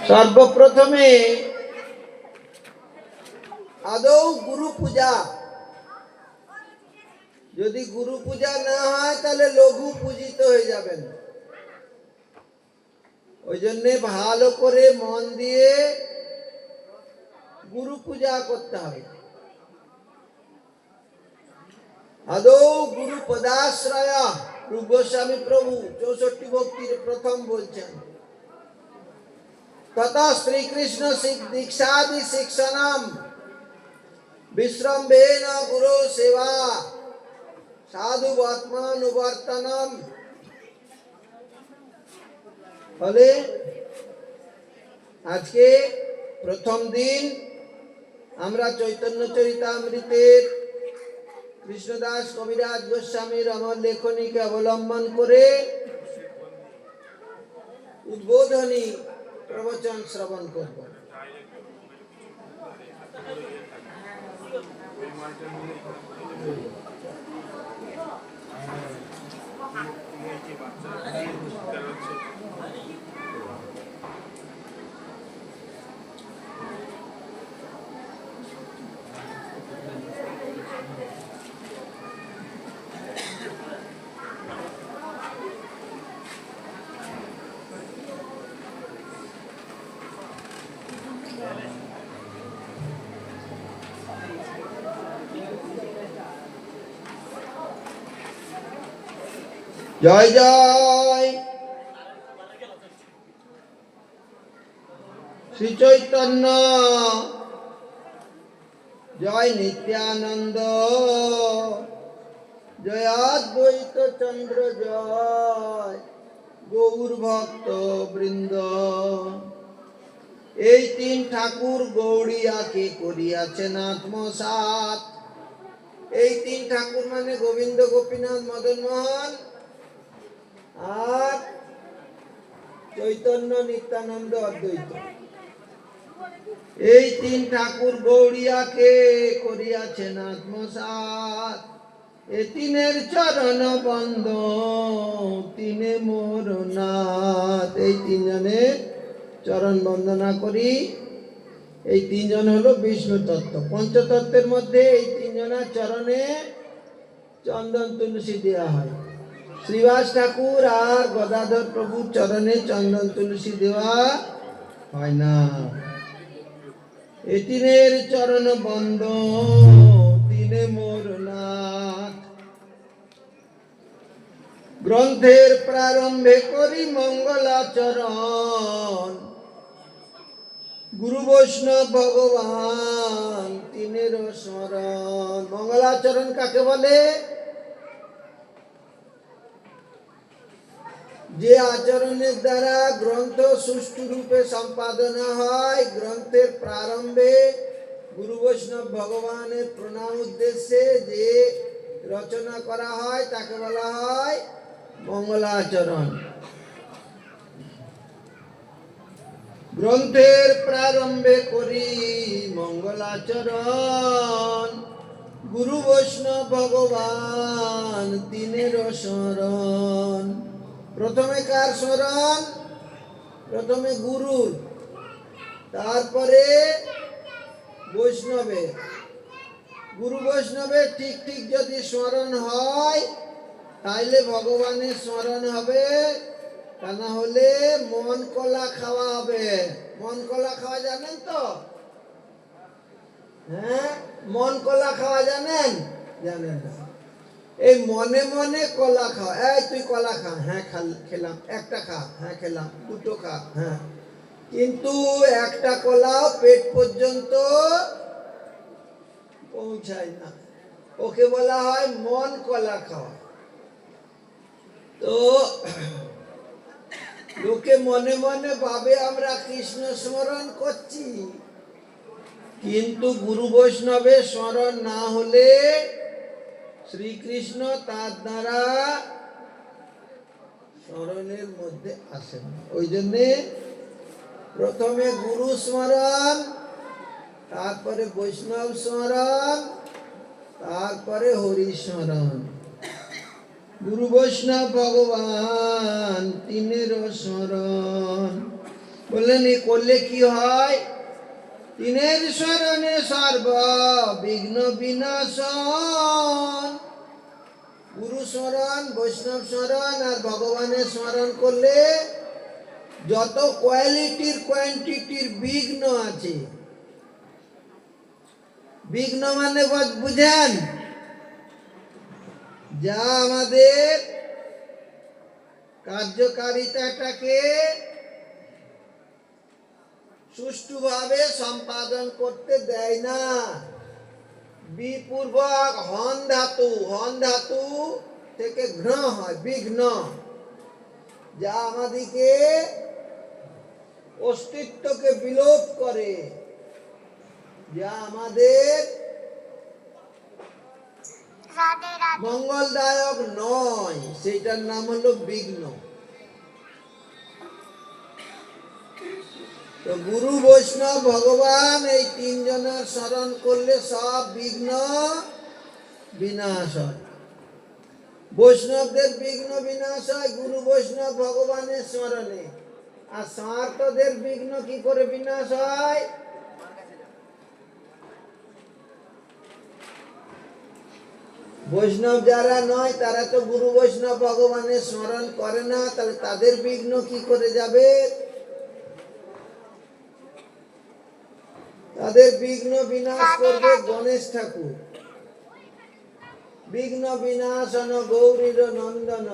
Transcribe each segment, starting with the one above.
সর্বপ্রথমে আদৌ গুরু পূজা, যদি গুরু পূজা না হয় তাহলে লঘু পূজিত হয়ে যাবেন। ওই জন্যে ভালো করে মন দিয়ে গুরু পূজা করতে হবে। আদৌ গুরু পদাশ্রয়, রূপ গোস্বামী প্রভু 64 ভক্তির প্রথম বলছেন, তথা শ্রীকৃষ্ণ দীক্ষাদি শিক্ষণম বিশ্রম্ভেন গুরু সেবা সাধু আত্মানুবর্তনম। ফলে আজকে প্রথম দিন আমরা চৈতন্য চরিতামৃতের কৃষ্ণদাস কবিরাজ গোস্বামীর অমর লেখনীকে অবলম্বন করে উদ্বোধনী প্রবচন শ্রবণ করব। জয় জয় শ্রী চৈতন্য, জয় নিত্যানন্দ, জয় অদ্বৈত চন্দ্র, জয় গৌর ভক্ত বৃন্দ। এই তিন ঠাকুর গৌড়িয়াকে করিয়াছেন আত্মসাৎ। এই তিন ঠাকুর মানে গোবিন্দ, গোপীনাথ, মদন মোহন আর চৈতন্য, নিত্যানন্দ, অদ্বৈত। এই তিন ঠাকুর গৌড়িয়াকে করিয়াছেন আত্মসাৎ। এ তিনের চরণ বন্দ তিনে মোর নাথ। এই তিনজনের চরণ বন্দনা করি। এই তিনজন হলো বিষ্ণু তত্ত্ব। পঞ্চতত্ত্বের মধ্যে এই তিনজনের চরণে চন্দন তুলসী দেওয়া হয়। শ্রীবাস ঠাকুর আর গদাধর প্রভুর চরণে চন্দন তুলসী দেওয়া হয় না। এ তিনের চরণ বন্দ তিনে মোর নাথ। গ্রন্থের প্রারম্ভে করি মঙ্গলাচরণ, গুরু বৈষ্ণব ভগবান তিনের স্মরণ। মঙ্গলাচরণ কাকে বলে? যে আচরণের দ্বারা গ্রন্থ সুষ্ঠু রূপে সম্পাদনা হয়। গ্রন্থের প্রারম্ভে গুরু বৈষ্ণব ভগবানের প্রণাম উদ্দেশ্যে যে রচনা করা হয় তাকে বলা হয় মঙ্গলাচরণ। গ্রন্থের প্রারম্ভে করি মঙ্গলাচরণ, গুরু বৈষ্ণব ভগবান তিনের স্মরণ। প্রথমে কার স্মরণ? প্রথমে গুরুর, তারপরে বৈষ্ণবের। গুরু বৈষ্ণবের ঠিক ঠিক যদি স্মরণ হয় তাইলে ভগবানের স্মরণ হবে, তা না হলে মন কলা খাওয়া হবে। মন কলা খাওয়া জানেন তো? হ্যাঁ, মন কলা খাওয়া জানেন? জানেন না। এই মনে মনে কলা খাওয়া। এই তুই কলা খা, হ্যাঁ খেলাম। একটা খা, হ্যাঁ খেলাম। দুটো খা, হ্যাঁ। কিন্তু একটা কলাও পেট পর্যন্ত পৌঁছায় না। ওকে বলা হয় মন কলা খাওয়া। তো লোকে মনে মনে ভাবে আমরা কৃষ্ণ স্মরণ করছি, কিন্তু গুরু বৈষ্ণবের স্মরণ না হলে শ্রীকৃষ্ণ তার দ্বারা স্মরণের মধ্যে আসেন। ওই জন্যে প্রথমে গুরু স্মরণ, তারপরে বৈষ্ণব স্মরণ, তারপরে হরি স্মরণ। গুরু বৈষ্ণব ভগবান তিনের স্মরণ। বললেন এই করলে কি হয়? তিনের স্মরণে সর্ব বিঘ্ন বিনাশন। গুরু স্মরণ, বৈষ্ণব স্মরণ আর ভগবানের স্মরণ করলে যত কোয়ালিটির কোয়ান্টিটির বিঘ্ন আছে, বিঘ্ন মানে বুঝেন, যা আমাদের কার্যকারিতাটাকে সুষ্ঠুভাবে সম্পাদন করতে দেয় না। বিপূর্বক হন ধাতু থেকে ঘ্ন হয়, বিঘ্ন, যা আমাদেরকে অস্তিত্বকে বিলোপ করে, যা আমাদের মঙ্গলদায়ক নয়, সেটার নাম হলো বিঘ্ন। তো গুরু বৈষ্ণব ভগবান এই তিনজনের স্মরণ করলে সব বিঘ্ন বিনাশ হয়। বৈষ্ণবদের বিঘ্ন বিনাশ হয় গুরু বৈষ্ণব ভগবানের স্মরণে। আর স্মার্তদের বিঘ্ন কি করে বিনাশ হয়? বৈষ্ণব যারা নয় তারা তো গুরু বৈষ্ণব ভগবানের স্মরণ করে না, তাহলে তাদের বিঘ্ন কি করে যাবে? তাদের বিঘ্ন বিনাশ করবে গণেশ ঠাকুর। বিঘ্ন বিনাশন গৌরীর নন্দন,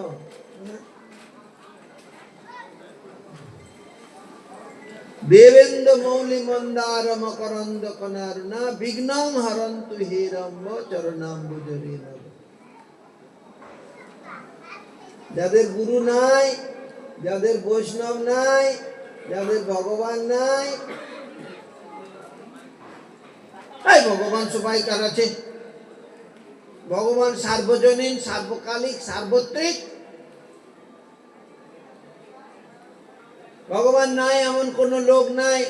দেবেন্দ্র মৌলি মন্দার মকরন্দ কনারুণা, বিঘ্নং হরন্তু হেরম্ব চরণাম্বুজরি। যাদের গুরু নাই, যাদের বৈষ্ণব নাই, যাদের ভগবান নাই, এই ভগবান সবাইকার আছে, ভগবান সার্বজনীন, সার্বকালিক, সার্বত্রিক। ভগবান নাই এমন কোন লোক নাই।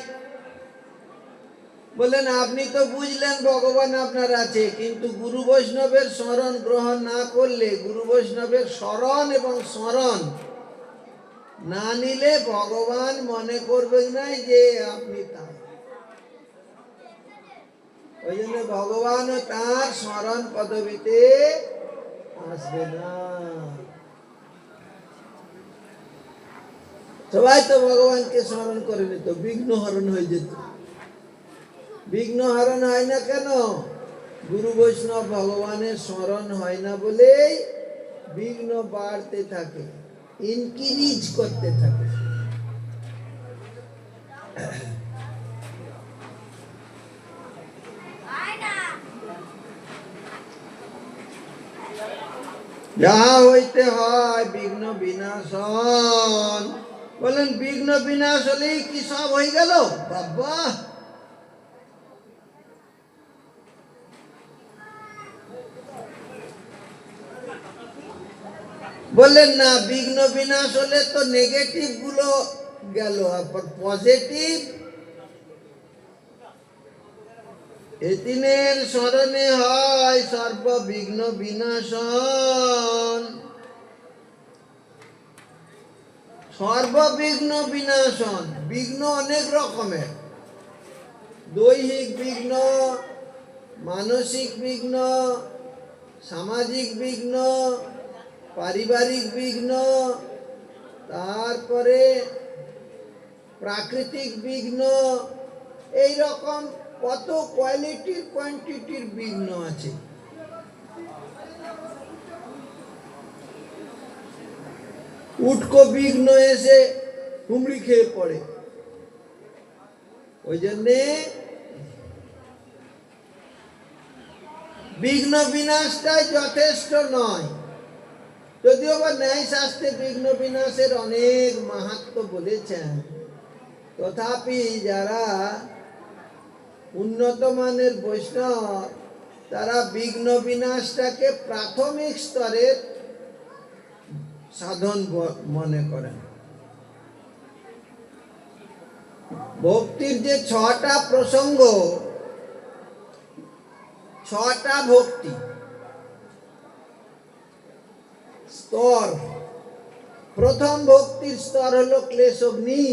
বললেন আপনি তো বুঝলেন ভগবান আপনার আছে, কিন্তু গুরু বৈষ্ণবের স্মরণ গ্রহণ না করলে, গুরু বৈষ্ণবের স্মরণ এবং স্মরণ না নিলে ভগবান মনে করবেন না যে আপনি তার। ওই জন্য ভগবান তার স্মরণ পদবীতে আসবে না। সবাই তো ভগবানকে স্মরণ করে নিত, বিঘ্ন হরণ হয়ে যেত। বিঘ্ন হরণ হয় না কেন? গুরু বৈষ্ণব ভগবানের স্মরণ হয় না বলেই বিঘ্ন বাড়তে থাকে, ইনক্রিজ করতে থাকে। যা হইতে হয় বিঘ্ন বিনাশন। বলেন বিঘ্ন বিনাশ হলেই কি সব হয়ে গেল? বাবা, বললেন না, বিঘ্ন বিনাশ হলে তো নেগেটিভ গুলো গেল, আর পজিটিভ এই তিনের স্মরণে হয় সর্ববিঘ্ন বিনাশন। সর্ববিঘ্ন বিনাশন, বিঘ্ন অনেক রকমের, দৈহিক বিঘ্ন, মানসিক বিঘ্ন, সামাজিক বিঘ্ন, পারিবারিক বিঘ্ন, তারপরে প্রাকৃতিক বিঘ্ন, এই রকম কত কোয়ালিটির কোয়ান্টিটির বিঘ্ন আছে। উটকো বিঘ্ন এসে হুমড়ি খেয়ে পড়ে। ওই জন্যে বিঘ্ন বিনাশটাই যথেষ্ট নয়। যদিও বা ন্যায় শাস্ত্রে বিঘ্ন বিনাশের অনেক মাহাত্ম্য বলেছেন, তথাপি যারা উন্নত মানের বৈষ্ণব তারা বিঘ্ন বিনাশটাকে প্রাথমিক স্তরের সাধন মনে করেন। ভক্তির যে 6টা প্রসঙ্গ, 6টা ভক্তি স্তর। প্রথম ভক্তির স্তর হলো ক্লেশগ্নি,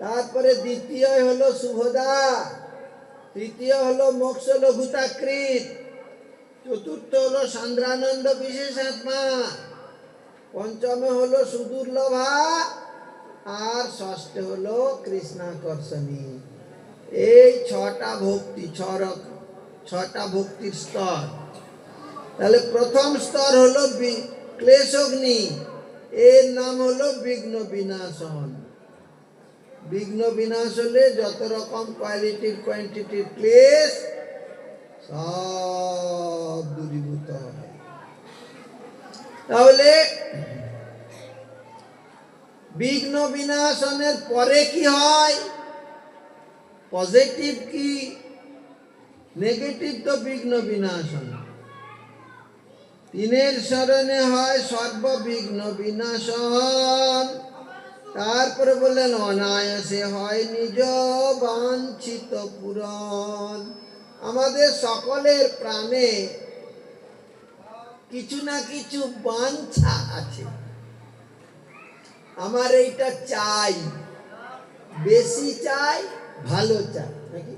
তারপরে দ্বিতীয় হলো শুভদা, তৃতীয় হলো মোক্ষ লঘুতাকৃত, চতুর্থ হলো সান্দ্রানন্দ বিশেষাত্মা, পঞ্চমে হলো সুদুর্লভা, আর ষষ্ঠ হলো কৃষ্ণাকর্ষণী। এই ছটা ভক্তি, ছটা ভক্তির স্তর। তাহলে প্রথম স্তর হলো ক্লেশগ্নি, এর নাম হলো বিঘ্ন বিনাশন। বিঘ্ন বিনাশ হলে যত রকম কোয়ালিটির কোয়ান্টিটির ক্লেশ সব দূরীভূত হয়। তাহলে বিঘ্ন বিনাশনের পরে কি হয়? পজিটিভ কি নেগেটিভ? তো বিঘ্ন বিনাশন। তিনের শরণে হয় সর্ববিঘ্ন বিনাশন। তারপরে বললেন অনায়াসে হয় নিজ বাঞ্ছিত পূরণ। আমাদের সকলের প্রাণে কিছু না কিছু বাঞ্ছা আছে। আমার এইটা চাই, বেশি চাই, ভালো চাই, নাকি?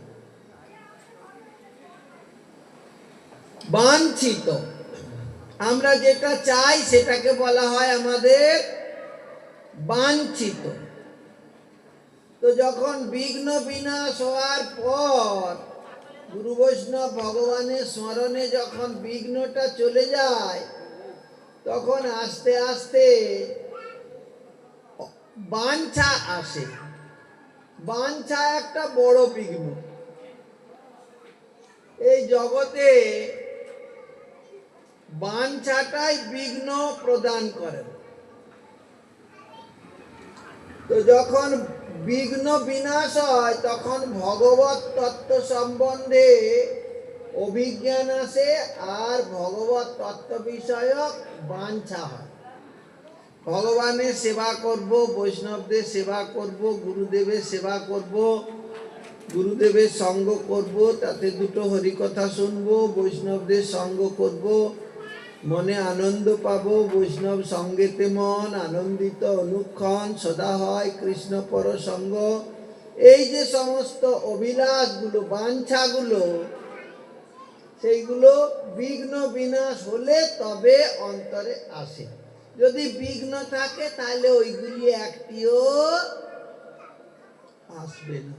বাঞ্ছিত, আমরা যেটা চাই সেটাকে বলা হয় আমাদের বাঞ্ছিত। তো যখন বিঘ্ন বিনাশ হওয়ার পর গুরু বৈষ্ণব ভগবানের স্মরণে যখন বিঘ্নটা চলে যায়, তখন আস্তে আস্তে বাঞ্ছা আসে। বাঞ্ছা একটা বড় বিঘ্ন। এই জগতে বাঞ্ছাটাই বিঘ্ন প্রদান করে। তো যখন বিঘ্ন বিনাশ হয়, তখন ভগবত তত্ত্ব সম্বন্ধে অভিজ্ঞান আসে, আর ভগবত তত্ত্ব বিষয়ক বাঞ্ছা হয়। ভগবানের সেবা করব, বৈষ্ণবদের সেবা করব, গুরুদেবের সেবা করব, গুরুদেবের সঙ্গ করব, তাতে দুটো হরিকথা শুনবো, বৈষ্ণবদের সঙ্গ করব, মনে আনন্দ পাবো, বৈষ্ণব সঙ্গেতে মন আনন্দিত অনুক্ষণ সদা হয় কৃষ্ণ পর সঙ্গ। এই যে সমস্ত অভিলাষগুলো, বাঞ্ছাগুলো, সেইগুলো বিঘ্ন বিনাশ হলে তবে অন্তরে আসে। যদি বিঘ্ন থাকে তাহলে ওইগুলি একটিও আসবে না।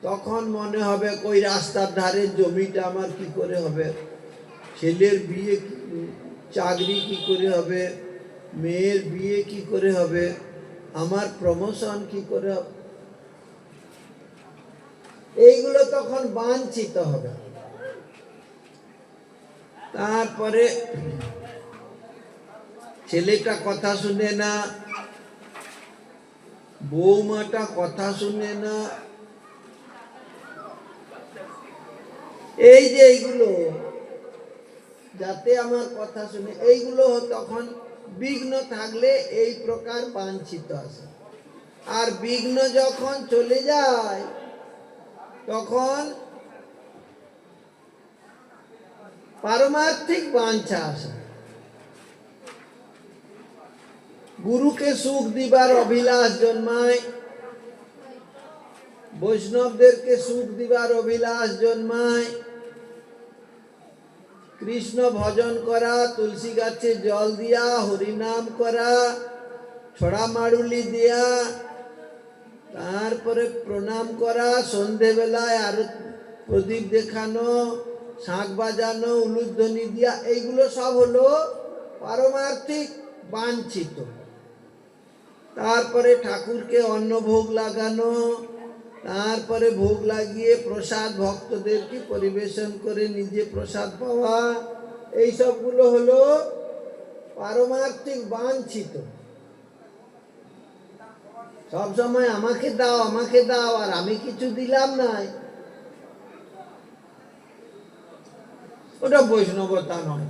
তখন মনে হবে কই রাস্তার ধারে জমিটা আমার কি করে হবে, ছেলের বিয়ে চাকরি কি করে হবে, মেয়ের বিয়ে কি করে হবে, আমার প্রমোশন কি করে হবে, এইগুলো তখন বাঞ্ছিত হবে। তারপরে ছেলেটা কথা শুনে না, বৌমাটা কথা শুনে না, এই যে এইগুলো যাতে আমার কথা শুনে, এইগুলো তখন বিঘ্ন থাকলে এই প্রকার বাঞ্ছিত আসে। আর বিঘ্ন যখন চলে যায় তখন পারমার্থিক বাঞ্ছা আসে। গুরুকে সুখ দিবার অভিলাষ জন্মায়, বৈষ্ণবদেরকে সুখ দিবার অভিলাষ জন্মায়, কৃষ্ণ ভজন করা, তুলসী গাছে জল দিয়া, হরিনাম করা, ছড়া মাড়ুলি দিয়া, তারপরে প্রণাম করা, সন্ধেবেলায় আরো প্রদীপ দেখানো, শাঁখ বাজানো, উলুধ্বনি দিয়া, এইগুলো সব হলো পারমার্থিক বাঞ্ছিত। তারপরে ঠাকুরকে অন্ন ভোগ লাগানো, তারপরে ভোগ লাগিয়ে প্রসাদ ভক্তদেরকে পরিবেশন করে নিজে প্রসাদ পাওয়া, এই সবগুলো হলো পারমার্থিক বাঞ্ছিত। সব সময় আমাকে দাও, আমাকে দাও, আর আমি কিছু দিলাম নাই, ওটা বৈষ্ণবতা নয়।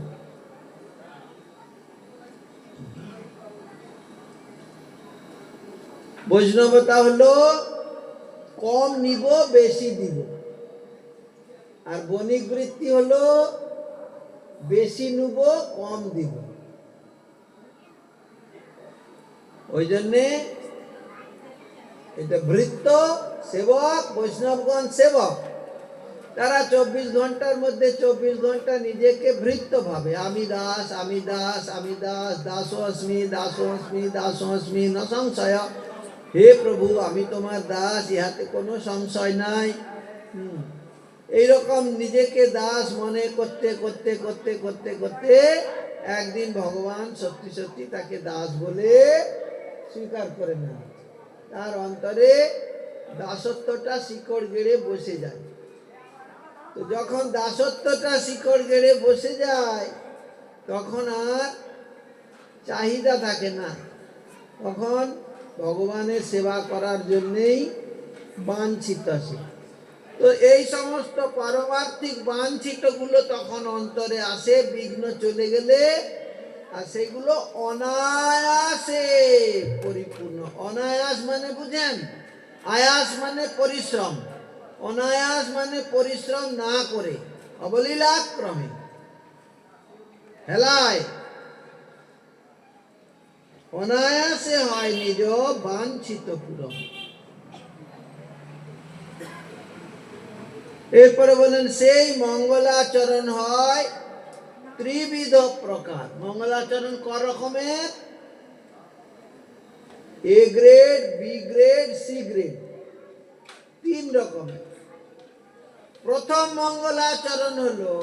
বৈষ্ণবতা হলো কম নিব, বেশি দিব। আর বণিক বৃত্তি হলো বেশি নিব, কম দিব। ওই জন্যে এটা ভৃত্য সেবক, বৈষ্ণবগণ সেবক। তারা 24 ঘন্টার মধ্যে 24 ঘন্টা নিজেকে ভৃত্য ভাবে। আমি দাস, আমি দাস, আমি দাস, দাসোস্মি, দাসোস্মি, দাসোস্মি ন সংশয়। হে প্রভু, আমি তোমার দাস, ইহাতে কোনো সংশয় নাই। এইরকম নিজেকে দাস মনে করতে করতে করতে করতে করতে একদিন ভগবান সত্যি সত্যি তাকে দাস বলে স্বীকার করে নেন। তার অন্তরে দাসত্বটা শিকড় গেড়ে বসে যায়। তো যখন দাসত্বটা শিকড় গেড়ে বসে যায়, তখন আর চাহিদা থাকে না, তখন ভগবানের সেবা করার জন্যেই বাঞ্ছিত আছে। তো এই সমস্ত পারমার্থিক বাঞ্ছিতগুলো তখন অন্তরে আসে, বিঘ্ন চলে গেলে, আর সেগুলো অনায়াসে পরিপূর্ণ। অনায়াস মানে বুঝেন? আয়াস মানে পরিশ্রম, অনায়াস মানে পরিশ্রম না করে, অবলীলাক্রমে, হেলায় অনায়াসে হয় নিজ বাঞ্ছিত পূরণ। এরপরে বলেন সেই মঙ্গলাচরণ হয় ত্রিবিধ প্রকার। মঙ্গলাচরণ ক রকমের? A grade, B grade, C grade, 3 রকমের। প্রথম মঙ্গলাচরণ হলো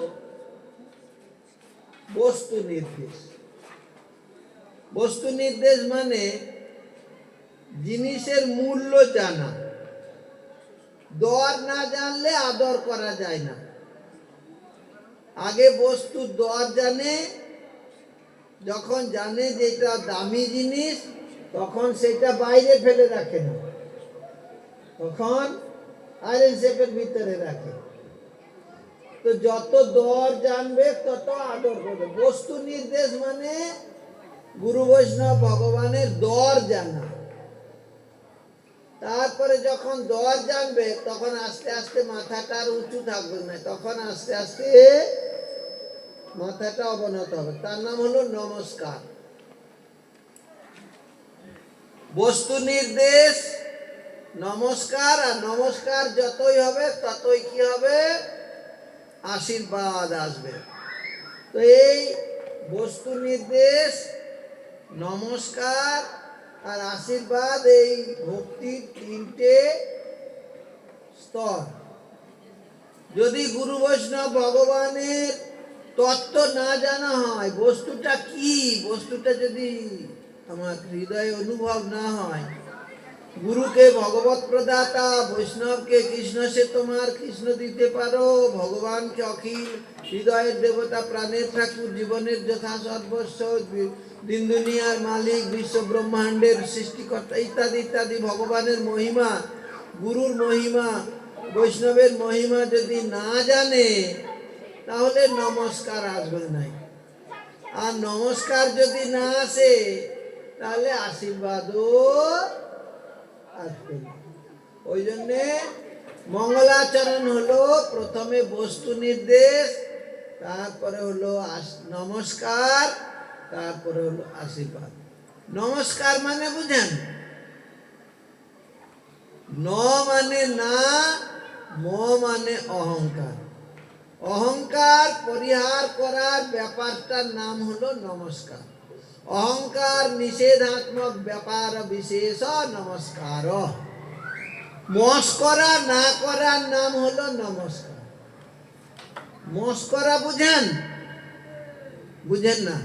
বস্তু নির্দেশ। বস্তু নির্দেশ মানে জিনিসের মূল্য জানা। দর না জানলে আদর করা যায় না। আগে বস্তুর দর জানে, যখন জানে যে এটা দামি জিনিস, তখন সেটা বাইরে ফেলে রাখে না, তখন আয়রন শেপের ভিতরে রাখে। তো যত দর জানবে তত আদর করবে। বস্তু নির্দেশ মানে গুরু বৈষ্ণব ভগবানের দর জানা। তারপরে যখন দর জানবে, তখন আস্তে আস্তে মাথাটা আর উঁচু থাকবে না, তখন আস্তে আস্তে মাথাটা অবনত হবে। তার নাম হলো নমস্কার। বস্তু নির্দেশ, নমস্কার। আর নমস্কার যতই হবে ততই কি হবে? আশীর্বাদ আসবে। তো এই বস্তু নির্দেশ, নমস্কার আর আশীর্বাদ, এই ভক্তির 3টে স্তর। যদি গুরু বৈষ্ণব ভগবানের তত্ত্ব না জানা হয়, বস্তুটা কি, বস্তুটা যদি আমার হৃদয়ে অনুভব না হয়, গুরুকে ভগবত প্রদাতা, বৈষ্ণবকে কৃষ্ণ সে তোমার কৃষ্ণ দিতে পারো, ভগবানকে অখিল হৃদয়ের দেবতা, প্রাণের ঠাকুর, জীবনের যথা সর্বস্ব, দিন দুনিয়ার মালিক, বিশ্ব ব্রহ্মাণ্ডের সৃষ্টিকর্তা ইত্যাদি ইত্যাদি ভগবানের মহিমা, গুরুর মহিমা, বৈষ্ণবের মহিমা যদি না জানে, তাহলে নমস্কার আসবে নাই। আর নমস্কার যদি না আসে, তাহলে আশীর্বাদও আসবে না। ওই জন্যে মঙ্গলাচরণ হলো প্রথমে বস্তু নির্দেশ, তারপরে হলো নমস্কার, তারপরে হলো আশীর্বাদ। নমস্কার মানে বুঝেন? ন মানে না, ম মানে অহংকার। অহংকার পরিহার করার ব্যাপারটার নাম হলো নমস্কার। অহংকার নিষেধাত্মক ব্যাপার বিশেষ নমস্কার। মস্করা না করার নাম হলো নমস্কার। মস্করা বুঝেন? বুঝেন না?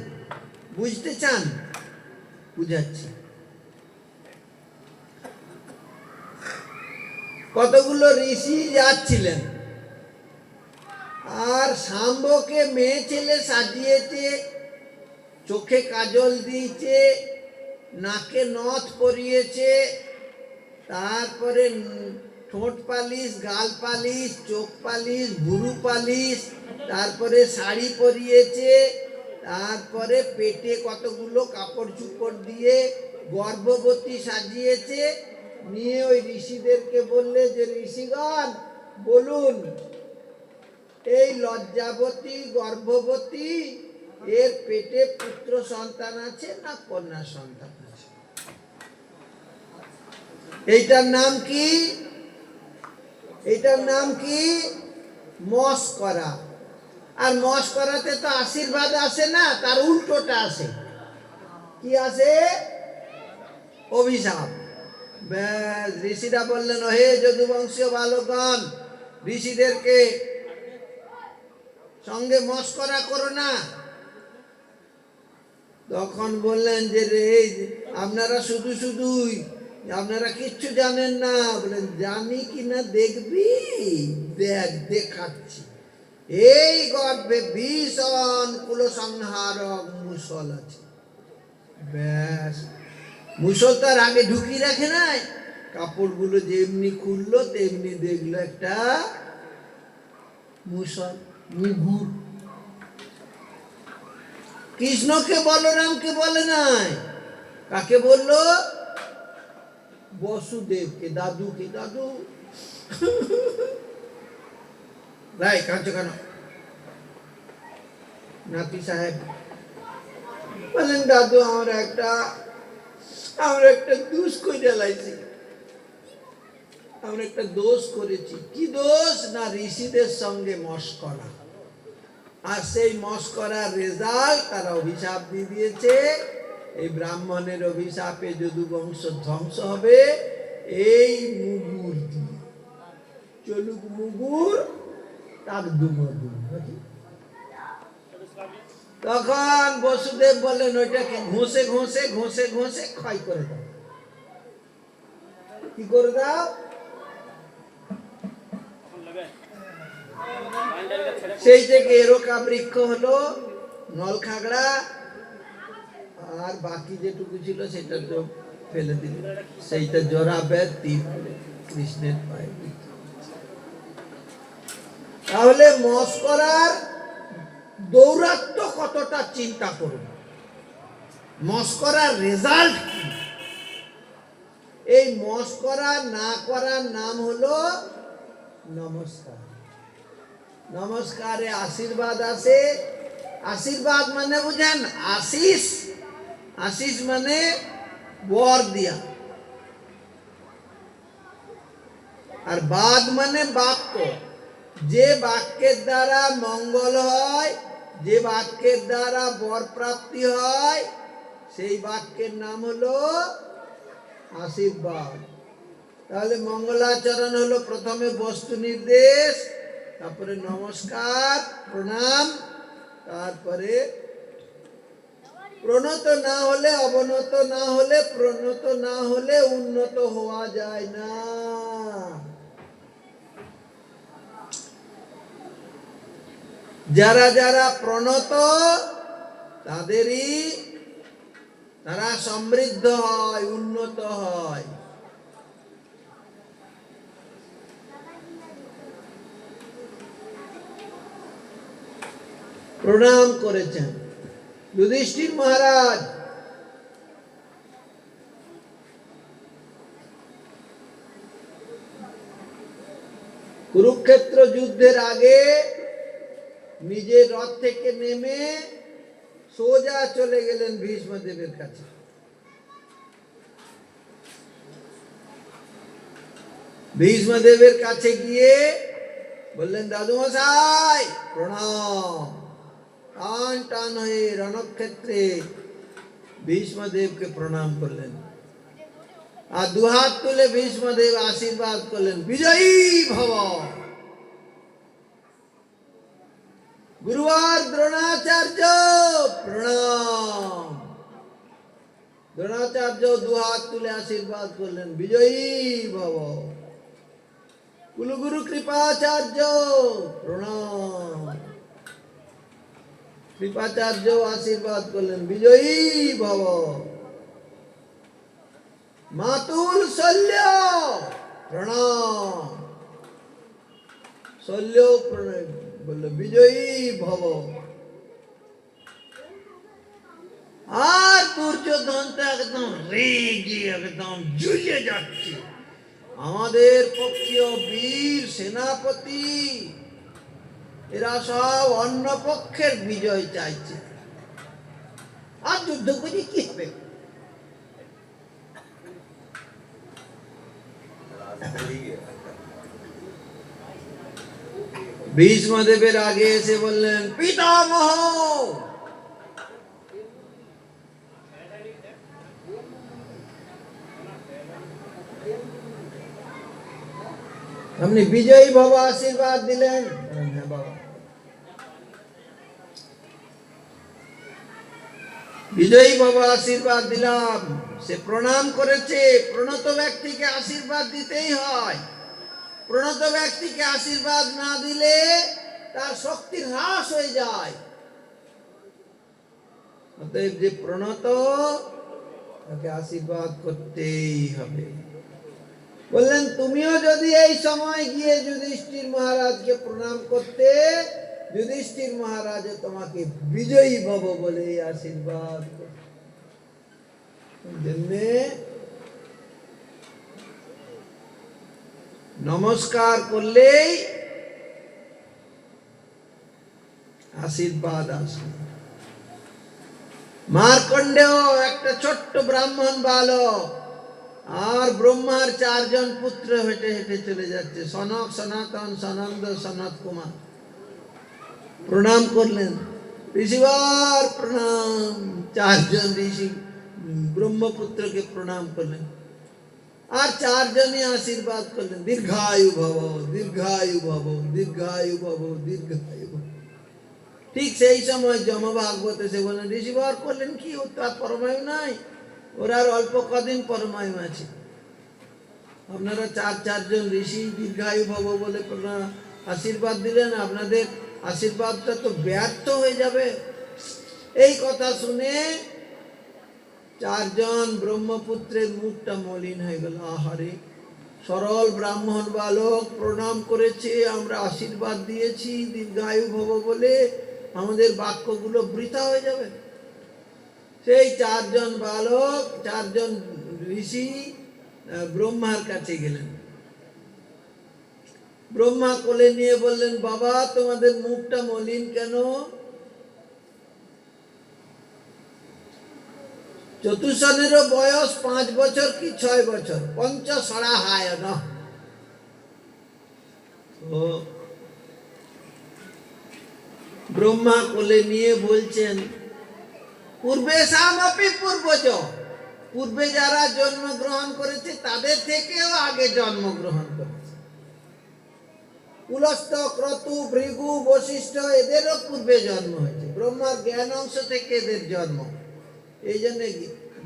বুঝতে চান? বুঝাচ্ছি। কতগুলো ঋষি যাচ্ছিলেন, আর শাম্বকে মেয়ে ছেলে সাজিয়েছে, চোখে কাজল দিয়েছে, নাকে নথ পরিয়েছে, তারপরে ঠোঁট পালিশ, গাল পালিশ, চোখ পালিশ, ভুরু পালিশ, তারপরে শাড়ি পরিয়েছে, তারপরে পেটে কতগুলো কাপড় চুপড় দিয়ে গর্ভবতী সাজিয়েছে। নিয়ে ওই ঋষিদেরকে বললে যে ঋষিগণ বলুন, এই লজ্জাবতী গর্ভবতী, এর পেটে পুত্র সন্তান আছে না কন্যা সন্তান আছে? এইটার নাম কি? এইটার নাম কি? মস্করা। আর মস্করাতে তো আশীর্বাদ আসে না, তার উল্টোটা আসে। কি আসে? অভিশাপ। ব্যাস, ঋষিরা বললেন, হে যদুবংশীয় বালকগণ, ঋষিদেরকে সঙ্গে মস্করা করো না। তখন বললেন যে রে, আপনারা শুধু শুধুই, আপনারা কিচ্ছু জানেন না। বলেন, জানি কিনা দেখবি? দেখ, দেখাচ্ছি। এই গর্ভে ভীষণ কুলসংহারক মুসল আছে। ব্যাস, মুসল তার আগে ঢুকিয়ে রাখে নাই, কাপড়গুলো যেমনি খুললো তেমনি দেখলো একটা মুসল, মুগুর। কৃষ্ণকে বলরামকে বলে নাই, কাকে বললো? বসুদেবকে, দাদুকে। দাদু ভাই কাঁদছো কেন? নাতি সাহেব বলেন, দাদু আমরা একটা দোষ করে লাইছি, আমরা একটা দোষ করেছি। কি দোষ? না, ঋষিদের সঙ্গে মস্করা। আর সেই মস্করার রেজাল্ট তারা অভিশাপ দিয়ে দিয়েছে। এই ব্রাহ্মণের অভিশাপে যদুবংশ ধ্বংস হবে এই মুগুর দিয়ে। চলুক মুগুর, তার দুমদুম। তখন বসুদেব বললেন, ওইটাকে ঘষে ঘষে ঘষে ঘষে ক্ষয় করে দাও। কি করে দাও? সেই থেকে এরকা বৃক্ষ হলো, নলখাগড়া, আর বাকি যেটুকু ছিল সেটা তো ফেলে দিল। সেইটা জড়াবে তীর কৃষ্ণের পায়ে। তাহলে মস্করার দৌরাত্ম্য কতটা চিন্তা করুন। মস্করার রেজাল্ট কি? এই মস্করা না করার নাম হলো নমস্কার। নমস্কারে আশীর্বাদ আসে। আশীর্বাদ মানে বুঝেন? আশিস। আশিস মানে বর দিয়া, আর বাদ মানে বাক্য। যে বাক্যের দ্বারা মঙ্গল হয়, যে বাক্যের দ্বারা বর প্রাপ্তি হয়, সেই বাক্যের নাম হলো আশীর্বাদ। তাহলে মঙ্গলাচরণ হলো প্রথমে বস্তু নির্দেশ, তারপরে নমস্কার, প্রণাম, তারপরে প্রণত না হলে, অবনত না হলে, প্রণত না হলে উন্নত হওয়া যায় না। যারা যারা প্রণত তারা সমৃদ্ধ হয়, উন্নত হয়। প্রণাম করেছেন যুধিষ্ঠির মহারাজ। কুরুক্ষেত্র যুদ্ধের আগে নিজের রথ থেকে নেমে সোজা চলে গেলেন ভীষ্মদেবের কাছে। ভীষ্মদেবের কাছে গিয়ে বললেন, দাদু মশাই প্রণাম। টান টান হয়ে রণক্ষেত্রে ভীষ্মদেবকে প্রণাম করলেন, আর দুহাত তুলে ভীষ্মদেব আশীর্বাদ করলেন, বিজয়ী ভব। গুরুবার দ্রোণাচার্য প্রণাম। দ্রোণাচার্য দুহাত তুলে আশীর্বাদ করলেন, বিজয়ী ভব। কুলগুরু কৃপাচার্য প্রণাম। কৃপাচার্য আশীর্বাদ করলেন, বিজয়ী ভব। মাতুল শল্য প্রণাম। শল্য বললো, বিজয়ী ভব। আর দুর্যোধনটা একদম রেগে একদম জ্বলে যাচ্ছে। আমাদের পক্ষীয় বীর সেনাপতি, এরা সব অন্য পক্ষের বিজয় চাইছে, আর যুদ্ধ করে কি হবে? ভীষ্মদেবের আগে এসে বললেন, পিতামহ আপনি বিজয়ী ভব আশীর্বাদ দিলেন। হ্যাঁ বাবা, বিজয়ী বাবা আশীর্বাদ দিলাম। সে প্রণাম করেছে। প্রণত ব্যক্তিকে আশীর্বাদ দিতেই হয়। প্রণত ব্যক্তিকে আশীর্বাদ না দিলে তার শক্তি হ্রাস হয়ে যায়। অতএব যে প্রণত তাকে আশীর্বাদ করতেই হবে। বললেন, তুমিও যদি এই সময় গিয়ে যুধিষ্ঠির মহারাজকে প্রণাম করতে, যুধিষ্ঠির মহারাজ তোমাকে বিজয়ী ভব বলে আশীর্বাদ জন্যে নমস্কার করলেই আশীর্বাদ আসে। মার্কণ্ডেয় একটা ছোট্ট ব্রাহ্মণ বালক, আর ব্রহ্মার 4 জন পুত্র হেঁটে হেঁটে চলে যাচ্ছে। সনক, সনাতন, সনন্দ, সনত কুমার প্রণাম করলেন। ঋষিবার প্রণাম। 4 জন ঋষি ব্রহ্মপুত্রকে প্রণাম করলেন, আর 4 জনই আশীর্বাদ করলেন, দীর্ঘায়ু ভব, দীর্ঘায়ু ভব, দীর্ঘায়ু ভব, দীর্ঘায়ু ভব। ঠিক সেই সময় যমভাগবত এসে বললেন, ঋষিবার করলেন কি? ওর তো আর পরমায়ু নাই, ওর আর অল্প কদিন পরমায়ু আছে। আপনারা 4 জন ঋষি দীর্ঘায়ু ভব বলে আশীর্বাদ দিলেন, আপনাদের আশীর্বাদটা তো ব্যর্থ হয়ে যাবে। এই কথা শুনে 4 জন ব্রহ্মপুত্রের মুখটা মলিন হয়ে গেল। আহারে, সরল ব্রাহ্মণ বালক প্রণাম করেছে, আমরা আশীর্বাদ দিয়েছি দীর্ঘায়ু ভব বলে, আমাদের বাক্যগুলো বৃথা হয়ে যাবে। সেই 4 জন বালক, 4 জন ঋষি ব্রহ্মার কাছে গেলেন। ব্রহ্মা কোলে নিয়ে বললেন, বাবা তোমাদের মুখটা মলিন কেন? চতুর্শনেরও বয়স 5 বছর কি 6 বছর, পঞ্চসরা হায় না। ব্রহ্মা কোলে নিয়ে বলছেন, পূর্বে সামপি পূর্বজ, পূর্বে যারা জন্মগ্রহণ করেছে তাদের থেকেও আগে জন্মগ্রহণ করেছে। পুলস্ত, ক্রতু, ভৃগু, বশিষ্ঠ এদেরও পূর্বে জন্ম হয়েছে। ব্রহ্মার জ্ঞান অংশ থেকে এদের জন্ম। এই জন্য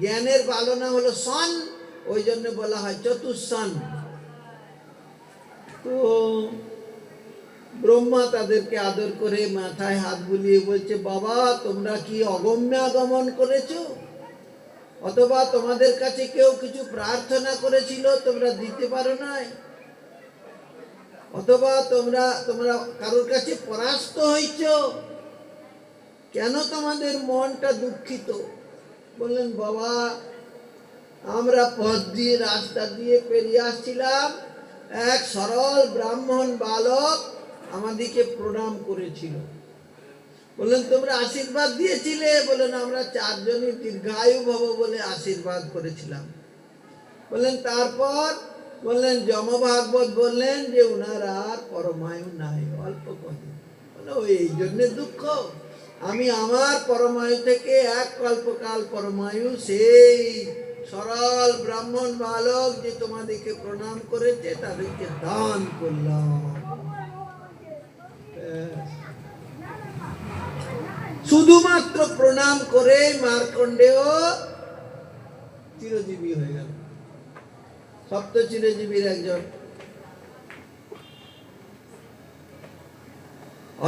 জ্ঞানের পালনা হলো সন, ওই জন্য বলা হয় চতুর্সন। তো ব্রহ্মা তাদেরকে আদর করে মাথায় হাত বুলিয়ে বলছে, বাবা তোমরা কি অগম্য আগমন করেছো? অথবা তোমাদের কাছে কেউ কিছু প্রার্থনা করেছিল, তোমরা দিতে পারো নাই? অথবা তোমরা কারোর কাছে পরাস্ত হয়েছ? কেন তোমাদের মনটা দুঃখিত? বললেন, বাবা আমরা পথ দিয়ে, রাস্তা দিয়ে পেরিয়ে আসছিলাম, এক সরল ব্রাহ্মণ বালক আমাদেরকে প্রণাম করেছিল। বললেন, তোমরা আশীর্বাদ দিয়েছিলে? বললেন, আমরা 4 জনই দীর্ঘায়ু ভব বলে আশীর্বাদ করেছিলাম। বললেন, তারপর? বললেন, যমভাগবত বললেন যে উনার আর পরমায়ু নাই, অল্প কদিন। এই জন্যে দুঃখ। আমি আমার পরমায়ু থেকে 1 কল্পকাল পরমায়ু সেই সরল ব্রাহ্মণ বালক যে তোমাদেরকে প্রণাম করেছে তাদেরকে দান করলাম। শুধুমাত্র প্রণাম করে মার্কণ্ডেয় চিরজীবী হয়ে গেল, সপ্ত চিরজীবীর একজন।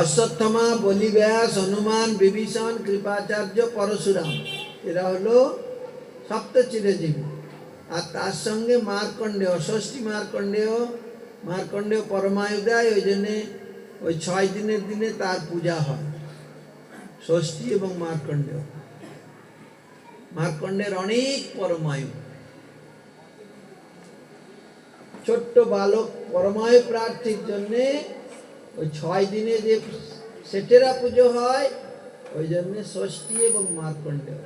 অশ্বত্থামা, বলি ব্যাস, হনুমান, বিভীষণ, কৃপাচার্য, পরশুরাম, এরা হলো সপ্ত চিরজীবী। আর তার সঙ্গে মার্কণ্ডেয়, ষষ্ঠী মার্কণ্ডেয় পরমায়ু দেয়, ওই জন্যে ওই 6 দিনের দিনে তার পূজা হয়, ষষ্ঠী এবং মার্কণ্ডেয়। মার্কণ্ডের অনেক পরমায়ু। ছোট্ট বালক পরমায়ু প্রার্থীর জন্যে ওই 6 দিনে যে সেটেরা পুজো হয়, ওই জন্যে ষষ্ঠী এবং মার্কণ্ডেয়।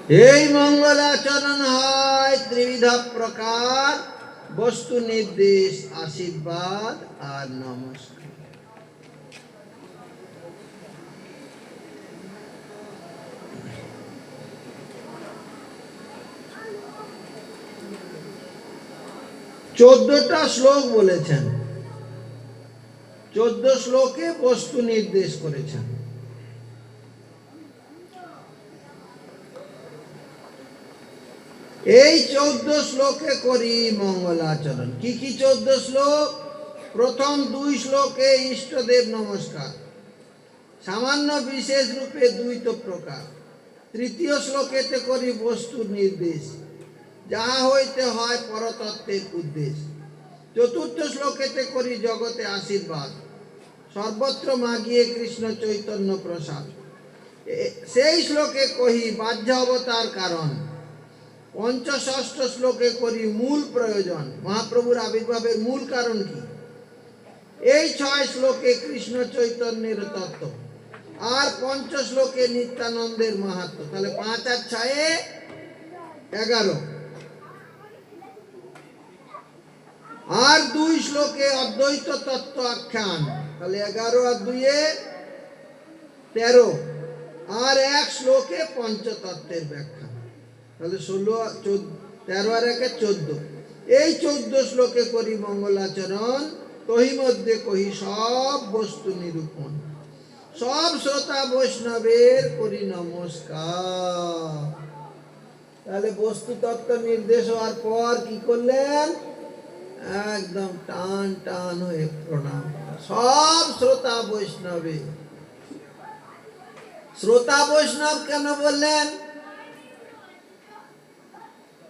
এই মঙ্গল আচরণ হয় ত্রিবিধ প্রকার, বস্তু নির্দেশ, আশীর্বাদ আর নমস্কার। চোদ্দটা শ্লোক বলেছেন, 14 শ্লোকে বস্তু নির্দেশ করেছেন। এই 14 শ্লোকে করি মঙ্গলাচরণ। কি কি 14 শ্লোক? প্রথম 2 শ্লোকে ইষ্টদেব নমস্কার, সামান্য বিশেষ রূপে দ্বৈত প্রকার। তৃতীয় শ্লোকেতে করি বস্তু নির্দেশ, যাহা হইতে হয় পরতত্ত্বের উদ্দেশ্য। চতুর্থ শ্লোকেতে করি জগতে আশীর্বাদ, সর্বত্র মাগিয়ে কৃষ্ণ চৈতন্য প্রসাদ। সেই শ্লোকে কহি বাহ্য অবতার কারণ। পঞ্চষষ্ঠ শ্লোকে করি মূল প্রয়োজন, মহাপ্রভুর আবির্ভাবের মূল কারণ কি। এই 6 শ্লোকে কৃষ্ণ চৈতন্যের তত্ত্ব, আর 5 শ্লোকে নিত্যানন্দের মাহাত্ম্য। তাহলে 5 আর 6 11, আর 2 শ্লোকে অদ্বৈত তত্ত্ব আখ্যান। তাহলে 11 আর 2 13, আর 1 শ্লোকে পঞ্চতত্ত্বের ব্যাখ্যা। তাহলে 16, 13 আর 1 14। এই 14 শ্লোকে করি মঙ্গলাচরণ, তহি মধ্যে কহি সব বস্তু নিরূপণ। সব শ্রোতা বৈষ্ণবের করি নমস্কার। তাহলে বস্তু তত্ত্ব নির্দেশ হওয়ার পর কি করলেন? একদম টান টান হয়ে প্রণাম। সব শ্রোতা বৈষ্ণবে। শ্রোতা বৈষ্ণব কেন বললেন?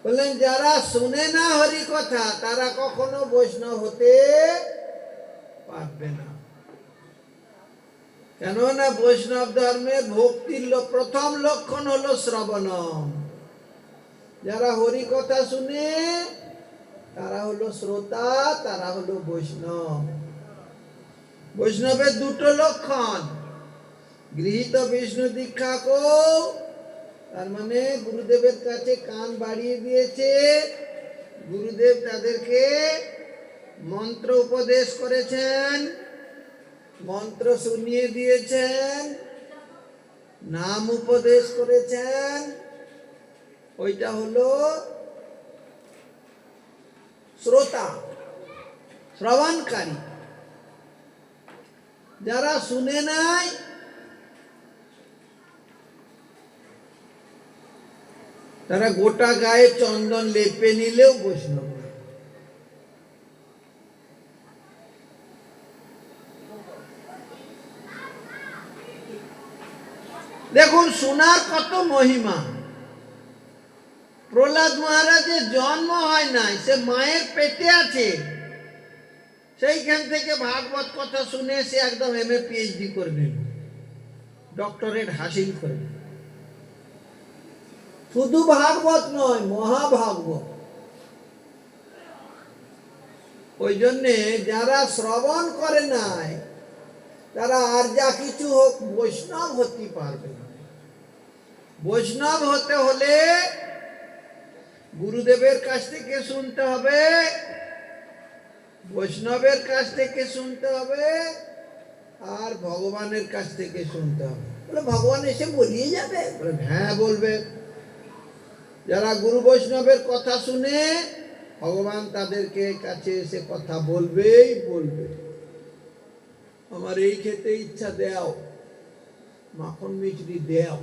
বললেন যারা শুনে না হরি কথা তারা কখনো বৈষ্ণব হতে পারবে না। কেননা বৈষ্ণব ধর্মে ভক্তির প্রথম লক্ষণ হলো শ্রবণম। যারা হরি কথা শুনে তারা হলো শ্রোতা, তারা হলো বৈষ্ণব। বৈষ্ণবের 2টো লক্ষণ, গৃহীত বিষ্ণু দীক্ষা কো, তার মানে গুরুদেবের কাছে কান বাড়িয়ে দিয়েছে, গুরুদেব তাদেরকে মন্ত্র উপদেশ করেছেন, মন্ত্র শুনিয়ে দিয়েছেন, নাম উপদেশ করেছেন, ওইটা হলো শ্রোতা, শ্রবণকারী। যারা শুনে নাই তারা গোটা গায়ে চন্দন লেপে নিলেও বৈষ্ণব। দেখুন শোনার কত মহিমা। প্রহ্লাদ মহারাজের জন্ম হয় নাই, সে মায়ের পেটে আছে, সেইখান থেকে ভাগবত কথা শুনে সে একদম MA PhD করে নিল, ডক্টরেট হাসিল করে। শুধু ভাগবত নয়, মহাভাগবত। ওই জন্যে যারা শ্রবণ করে নাই তারা আর যা কিছু হোক বৈষ্ণব হতে পারবে না। বৈষ্ণব হতে হলে গুরুদেবের কাছ থেকে শুনতে হবে, বৈষ্ণবের কাছ থেকে শুনতে হবে, আর ভগবানের কাছ থেকে শুনতে হবে। বলে ভগবান এসে বলিয়ে যাবে? বলে হ্যাঁ বলবে। যারা গুরু বৈষ্ণবের কথা শুনে ভগবান তাদেরকে কাছে এসে কথা বলবেই বলবে। আমার এই খেতে ইচ্ছা দেও, মাখন মিছরি দেও,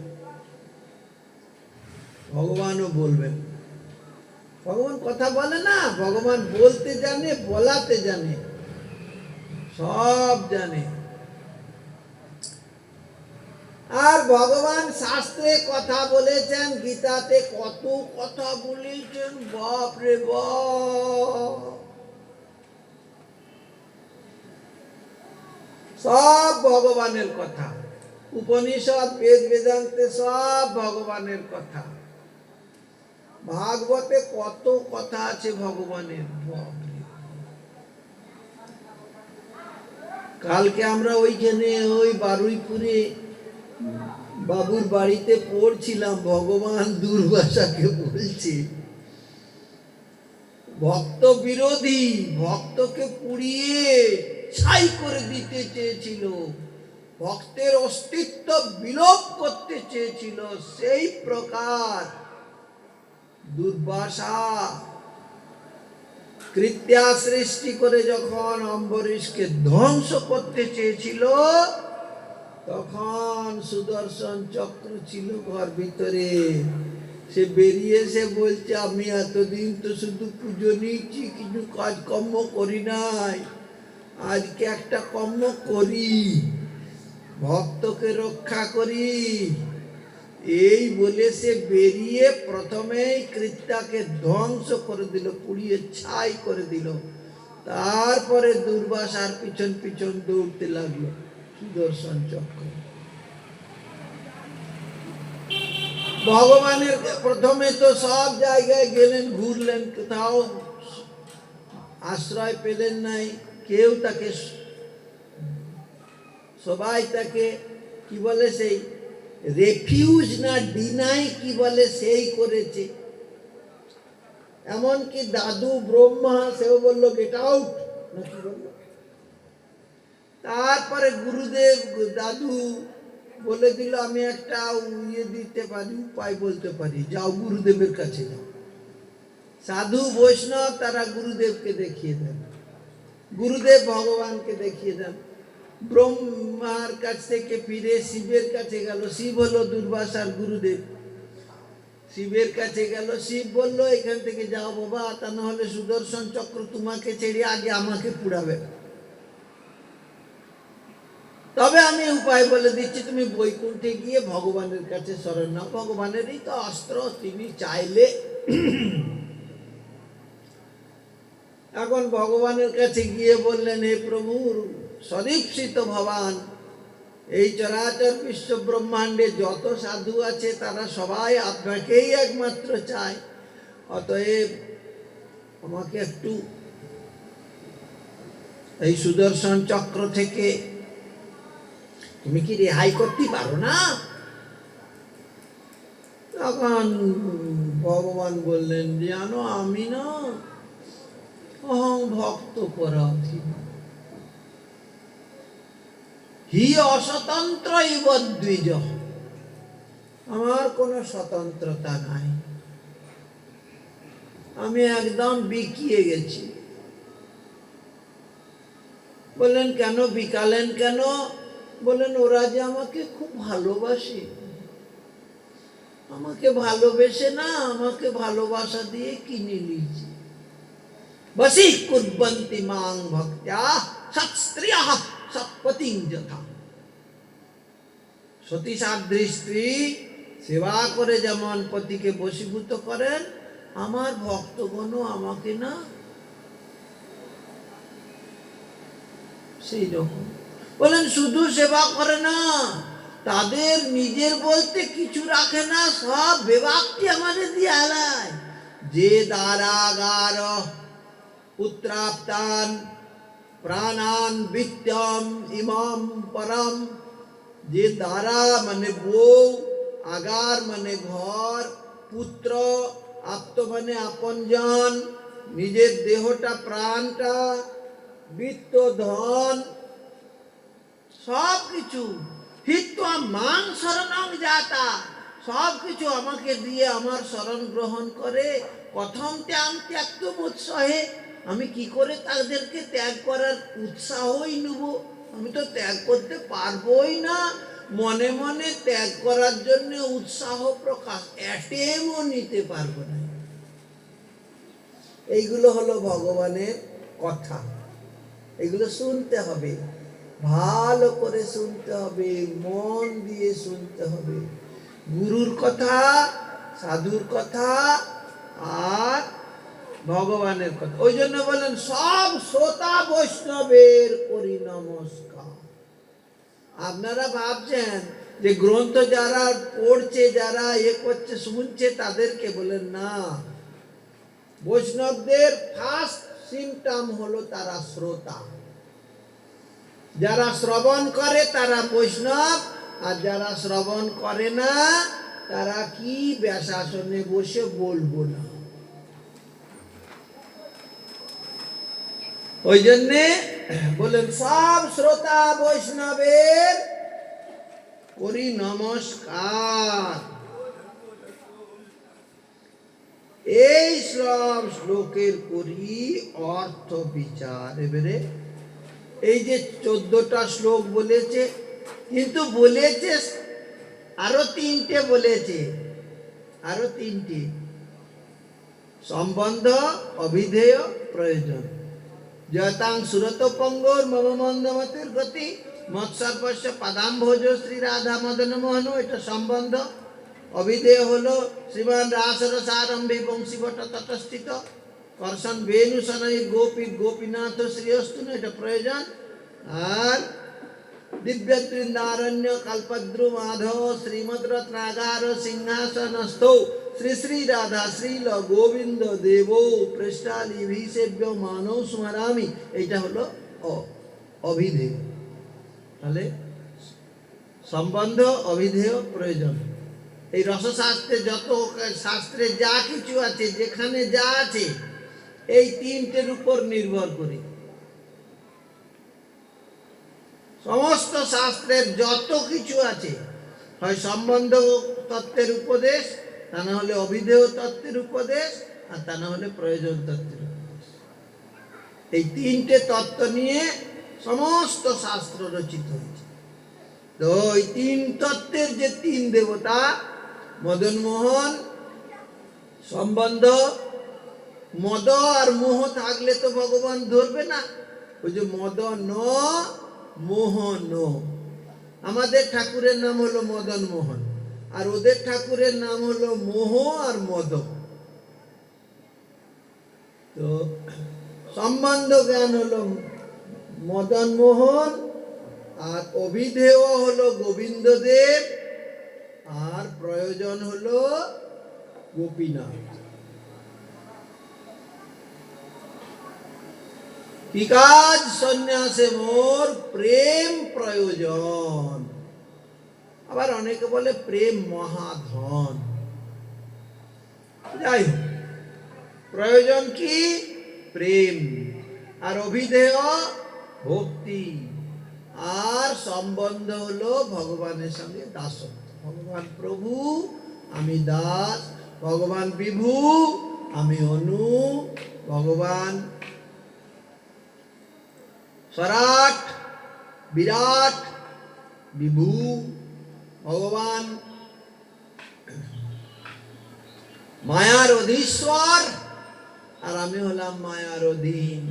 ভগবানও বলবেন। ভগবান কথা বলে না, ভগবান বলতে জানে, বলাতে জানে, সব জানে। আর ভগবান শাস্ত্রে কথা বলেছেন, গীতাতে কত কথা বলেছেন, বাপ রে বাপ। সব ভগবানের কথা, উপনিষদ বেদ বেদান্তে সব ভগবানের কথা। ভাগবতে কত কথা আছে ভগবানের। কালকে আমরা ওইখানে ওই বারুইপুরে বাবুর বাড়িতে পড়ছিলাম, ভগবান দুর্বাসাকে বলছে ভক্ত বিরোধী, ভক্তকে পুড়িয়ে ছাই করে দিতে চেয়েছিল, ভক্তের অস্তিত্ব বিলোপ করতে চেয়েছিল। সেই প্রকার দুর্বাসা কৃত্যা সৃষ্টি করে যখন অম্বরীশকে ধ্বংস করতে চেয়েছিল, তখন সুদর্শন চক্র ছিল ঘর ভিতরে। সে বেরিয়ে এসে বলছে, আমি এতদিন তো শুধু পুজো নিচ্ছি, কিছু কাজকর্ম করি নাই, আজকে একটা কর্ম করি, ভক্তকে রক্ষা করি। এই বলে সে বেরিয়ে প্রথমেই কৃত্যাকে ধ্বংস করে দিল, পুড়িয়ে ছাই করে দিল। তারপরে দুর্বাসার পিছন পিছন দৌড়তে লাগলো সুদর্শন চক্র। ভগবানের প্রথমে তো সব জায়গায় গেলেন, ঘুরলেন, কোথাও আশ্রয় পেলেন নাই, কেউ তাকে, সবাই তাকে কি বলে সেই রেফিউজ না ডিনাই কি বলে সেই করেছে। এমনকি দাদু ব্রহ্মা সেও বললো গেট আউট না কি বললো। তারপরে গুরুদেব দাদু বলে দিল, আমি একটা ইয়ে দিতে পারি, উপায় বলতে পারি, যাও গুরুদেবের কাছে যাও। সাধু বৈষ্ণব তারা গুরুদেবকে দেখিয়ে দেন, গুরুদেব ভগবানকে দেখিয়ে দেন। ব্রহ্মার কাছ থেকে ফিরে শিবের কাছে গেল, শিব হলো দুর্বাসার গুরুদেব। শিবের কাছে গেল, শিব বলল এখান থেকে যাও বাবা, তা না হলে সুদর্শন চক্র তোমাকে ছেড়ে আগে আমাকে পুড়াবে। তবে আমি উপায় বলে দিচ্ছি, তুমি বৈকুণ্ঠে গিয়ে ভগবানের কাছে শরণ নাও, ভগবানেরই তো অস্ত্র, তিনি চাইলে। এখন ভগবানের কাছে গিয়ে বললেন, হে প্রভু সদীপ্সিত ভগবান, এই চরাচর বিশ্ব ব্রহ্মাণ্ডে যত সাধু আছে তারা সবাই আপনাকেই একমাত্র চায়, অতএব আমাকে একটু এই সুদর্শন চক্র থেকে তুমি কি রেহাই করতে পারো না? তখন ভগবান বললেন, জানো আমি না অহং ভক্ত পরাধী, হি অস্বতন্ত্র ইব দ্বিজ, আমার কোনো স্বতন্ত্রতা নাই, আমি একদম বিকিয়ে গেছি। বললেন কেন বিকালেন কেন? বললেন ওরা যে আমাকে খুব ভালোবাসে, আমাকে ভালোবেসে না, আমাকে ভালোবাসা দিয়ে কিনে নিয়েছে। বসি কুর্বন্তি মাং ভক্ত্যা সৎস্ত্রিয়ঃ সৎপতিং যথা, সতী সাধ্বী স্ত্রী সেবা করে যেমন পতিকে বশীভূত করেন, আমার ভক্তগণও আমাকে না সেই রকম। বলেন শুধু সেবা করে না, তাদের নিজের বলতে কিছু রাখে না, সব বিভাগটি আমাদের দিয়ে আলায়। যে দারাগার পুত্রাপ্তান প্রাণান বিত্যম ইমাম পরম, যে দ্বারা মানে বউ, আগার মানে ঘর, পুত্র আপ্ত মানে আপনজন, নিজের দেহটা প্রাণটা, বিত্ত ধন সব কিছু, হিত্বা মাং শরণং যাতা, সব কিছু আমাকে দিয়ে আমার শরণ গ্রহণ করে। প্রথম ত্যাগ ত্যাগ উৎসাহে, আমি কি করে তাদেরকে ত্যাগ করার উৎসাহই নেব? আমি তো ত্যাগ করতে পারবোই না। মনে মনে ত্যাগ করার জন্য উৎসাহ প্রকাশ অ্যাটেমও নিতে পারবো না। এইগুলো হলো ভগবানের কথা, এগুলো শুনতে হবে, ভালো করে শুনতে হবে, মন দিয়ে শুনতে হবে। গুরুর কথা, সাধুর কথা আর ভগবানের কথা। ওই জন্য বলেন সব শ্রোতা বৈষ্ণবের করি নমস্কার। আপনারা ভাবছেন যে গ্রন্থ যারা পড়ছে, যারা করছে, শুনছে তাদেরকে বলেন না, বৈষ্ণবদের ফার্স্ট সিম্পটম হলো তারা শ্রোতা। যারা শ্রবণ করে তারা বৈষ্ণব, আর যারা শ্রবণ করে না তারা কি ব্যাসাসনে বসে বলবো না। ওই জন্যে বলেন সব শ্রোতা বৈষ্ণবের করি নমস্কার। এই সব শ্লোকের করি অর্থ বিচার। এবারে এই যে 14টা শ্লোক বলেছে, কিন্তু বলেছে আরো 3টে বলেছে, আরো 3টে সম্বন্ধ, অভিধেয়, প্রয়োজন। জয়তাং সুরতপঙ্গর মম মন্দমতির গতি মৎসর্পস্য পাদাম্ভোজ শ্রী রাধা মদন মোহন, এটা সম্বন্ধ। অভিধেয় হলো শ্রীমান রাসরসারম্ভে বংশীবট তটস্থিত কর্ষণ বেণু সনই গোপী গোপীনাথ শ্রীয়স্তুন, এটা প্রয়োজন। আর দিব্য বৃন্দারণ্য কল্পদ্রু মাধব শ্রীমদ রত্নাগার সিংহাসনস্থ শ্রী শ্রী রাধা শ্রীল গোবিন্দ দেব পৃষ্ঠালিভিষেভ্য মানব স্মরামি, এইটা হলো অভিধেয়। তাহলে সম্বন্ধ, অভিধেয়, প্রয়োজন। এই রসশাস্ত্রে যত শাস্ত্রে যা কিছু আছে, যেখানে যা আছে, এই 3টের উপর নির্ভর করে সমস্ত শাস্ত্রের যত কিছু আছে, হয় সম্বন্ধ তত্ত্বের উপদেশ, তা না হলে অভিধেয় তত্ত্বের উপদেশ, আর তা না হলে প্রয়োজন তত্ত্বের উপদেশ। এই 3টে তত্ত্ব নিয়ে সমস্ত শাস্ত্র রচিত হয়েছে। তো এই 3 তত্ত্বের যে 3 দেবতা, মদন মোহন, সম্বন্ধ, মদ আর মোহ থাকলে তো ভগবান ধরবে না। ওই যে মদন মোহন, আমাদের ঠাকুরের নাম হলো মদন মোহন, আর ওদের ঠাকুরের নাম হলো মোহ আর মদ। তো সম্বন্ধ জ্ঞান হলো মদন মোহন, আর অভিধেয় হলো গোবিন্দদেব, আর প্রয়োজন হলো গোপীনাথ। কি কাজ সন্ন্যাসে মোর প্রেম প্রয়োজন। আবার অনেকে বলে প্রেম মহাধন। যাই হোক, প্রয়োজন কি? প্রেম। আর অভিধেয় ভক্তি। আর সম্বন্ধ হলো ভগবানের সঙ্গে দাসত্ব। ভগবান প্রভু, আমি দাস। ভগবান বিভু, আমি অনু। ভগবান সরাট, বিরাট, বিভু। ভগবান মায়ার অধীশ্বর, আর আমি হলাম মায়ার অধীন।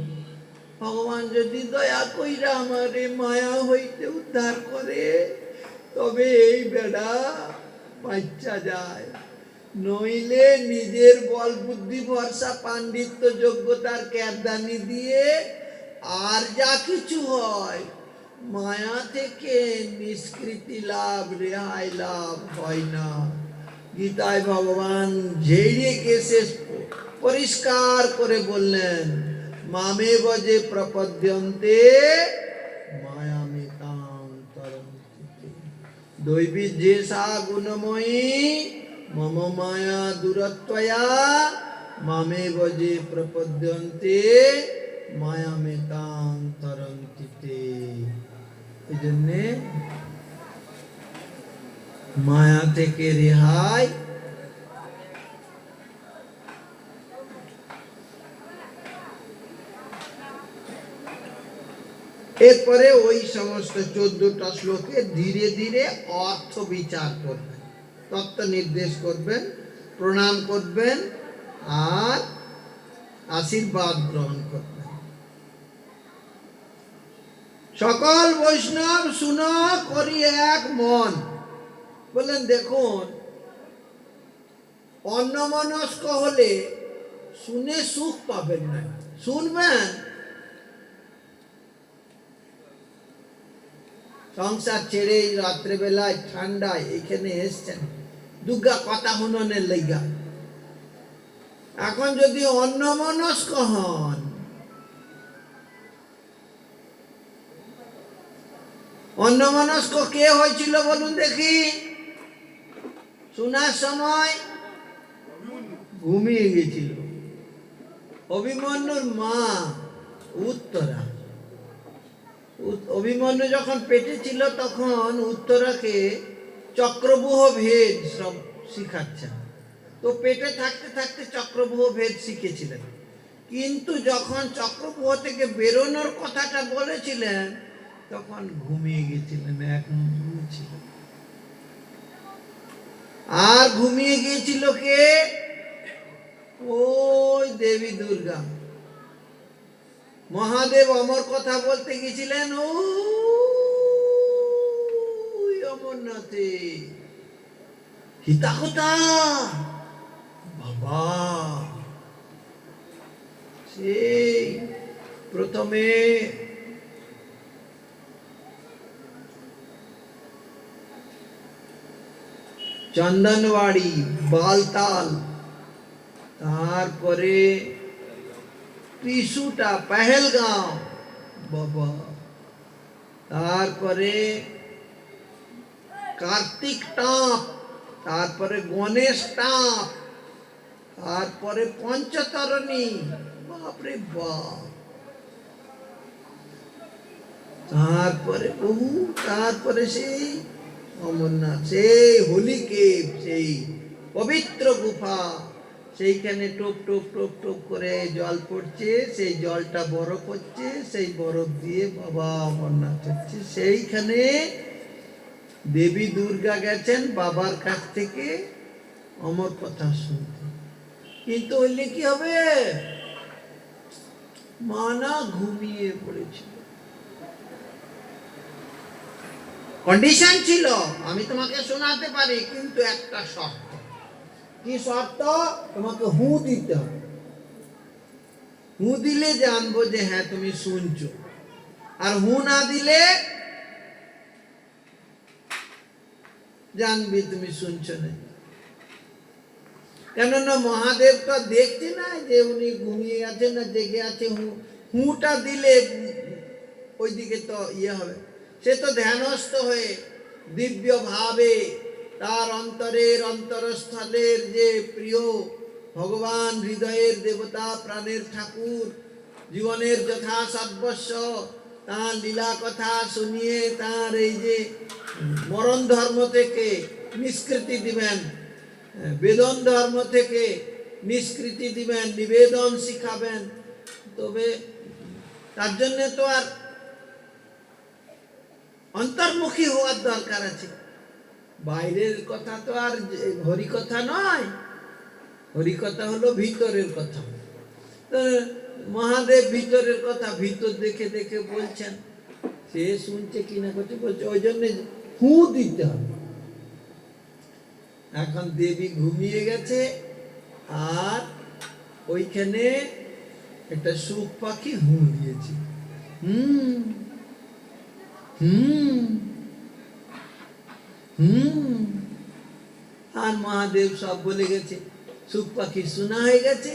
ভগবান যদি দয়া কইরা আমারে মায়া হইতে উদ্ধার করে, তবে এই বেড়া বাচ্চা যায়। নইলে নিজের বল বুদ্ধি ভরসা পাণ্ডিত্য যোগ্যতার ক্যাবদানি দিয়ে আর যা কিছু হয়, মায়া থেকে নিষ্কৃতি লাভ, রেহাই লাভ হয় না। গীতায় ভগবান ঝেড়ে কেসে পরিষ্কার করে বললেন, মামে বজে প্রপদ্যন্তে মায়ামেতাং তরন্তি। দৈবী যে সা গুণময়ী মম মায়া দূরত্বয়া মামে বজে প্রপদ্যন্তে মায়ামেতাং তরন্তি। এই জন্যে মায়া থেকে রেহাই, এরপরে ওই সমস্ত 14টা শ্লোকে ধীরে ধীরে অর্থ বিচার করবেন, তত্ত্ব নির্দেশ করবেন, প্রণাম করবেন, আর আশীর্বাদ গ্রহণ করবেন। সকল বৈষ্ণব শুনো করি এক মন। বললেন দেখুন, অন্যমনস্ক হলে শুনে সুখ পাবেন না। শুনবেন, সংসার ছেড়ে রাত্রেবেলায় ঠান্ডায় এখানে এসছেন দুর্গা কথা শুননের লাইগা। এখন যদি অন্যমনস্ক হন, অন্যমনস্ক কে হয়েছিল বলুন দেখি? শোনার সময় ঘুমিয়ে গেছিল। অভিমন্যুর মা উত্তরা। অভিমন্যু যখন পেটে ছিল তখন উত্তরাকে চক্রব্যূহ ভেদ সব শিখাচ্ছেন। তো পেটে থাকতে থাকতে চক্রব্যূহ ভেদ শিখেছিলেন, কিন্তু যখন চক্রব্যূহ থেকে বেরোনোর কথাটা বলেছিলেন তখন ঘুমিয়ে গেছিলেন, এখন ঘুমিয়েছিলেন। আর ঘুমিয়ে গিয়েছিল কে? ওই দেবী দুর্গা। মহাদেব অমর কথা বলতে গেছিলেন ওই অমরনাথে। হিতা কথা বাবা, সেই প্রথমে চন্দনবাড়ি, বালতাল, তারপরে ত্রিশুটা, পেহেলগাঁও বাবা, তারপরে কার্তিক টাপ, তারপরে গণেশ টাপ, তারপরে পঞ্চতরণী, বাপরে বাপ, তারপরে বহু, তারপরে সেই অমরনাথ, সেই হোলি কেভ, সেই পবিত্র গুফা, সেইখানে টোপ টোপ টোপ টোপ করে জল পড়ছে, সেই জলটা বরফ হচ্ছে, সেই বরফ দিয়ে বাবা অমরনাথ হচ্ছে। সেইখানে দেবী দুর্গা গেছেন বাবার কাছ থেকে অমর কথা শুনতে। কিন্তু হইলে কি হবে, মানা ঘুমিয়ে পড়েছিল। কন্ডিশন ছিল আমি তোমাকে শোনাতে পারি, কিন্তু একটা শর্ত। কি শর্ত? তোমাকে হু দিতে হবে। হু দিলে জানবো যে হ্যাঁ তুমি শুনছো, আর হু না দিলে জানবি তুমি শুনছো না। কেননা মহাদেব তো দেখছে না যে উনি ঘুমিয়ে আছে না জেগে আছে। হুটা দিলে ওইদিকে তো ইয়ে হবে। সে তো ধ্যানস্থ হয়ে দিব্য ভাবে তার অন্তরের অন্তরস্থলের যে প্রিয় ভগবান, হৃদয়ের দেবতা, প্রাণের ঠাকুর, জীবনের যথা সর্বস্ব, তার লীলা কথা শুনিয়ে তার এই যে মরণ ধর্ম থেকে নিষ্কৃতি দিবেন, বেদন ধর্ম থেকে নিষ্কৃতি দিবেন, নিবেদন শিখাবেন। তবে তার জন্য তো আর অন্তর্মুখী হওয়ার দরকার আছে। বাইরের কথা তো আর হরিকথা নয়, হরিকথা হলো ভিতরের কথা। মহাদেব ভিতরের কথা ভিতর দেখে দেখে বলছেন, সে শুনছে কিনা করছে বলছে, ওই জন্য হু দিতে হবে। এখন দেবী ঘুমিয়ে গেছে, আর ওইখানে একটা সুখ পাখি হু দিয়েছে। হুম হুম হুম, আর মহাদেব সব বলে গেছে, সুখ পাখি শোনা হয়ে গেছে,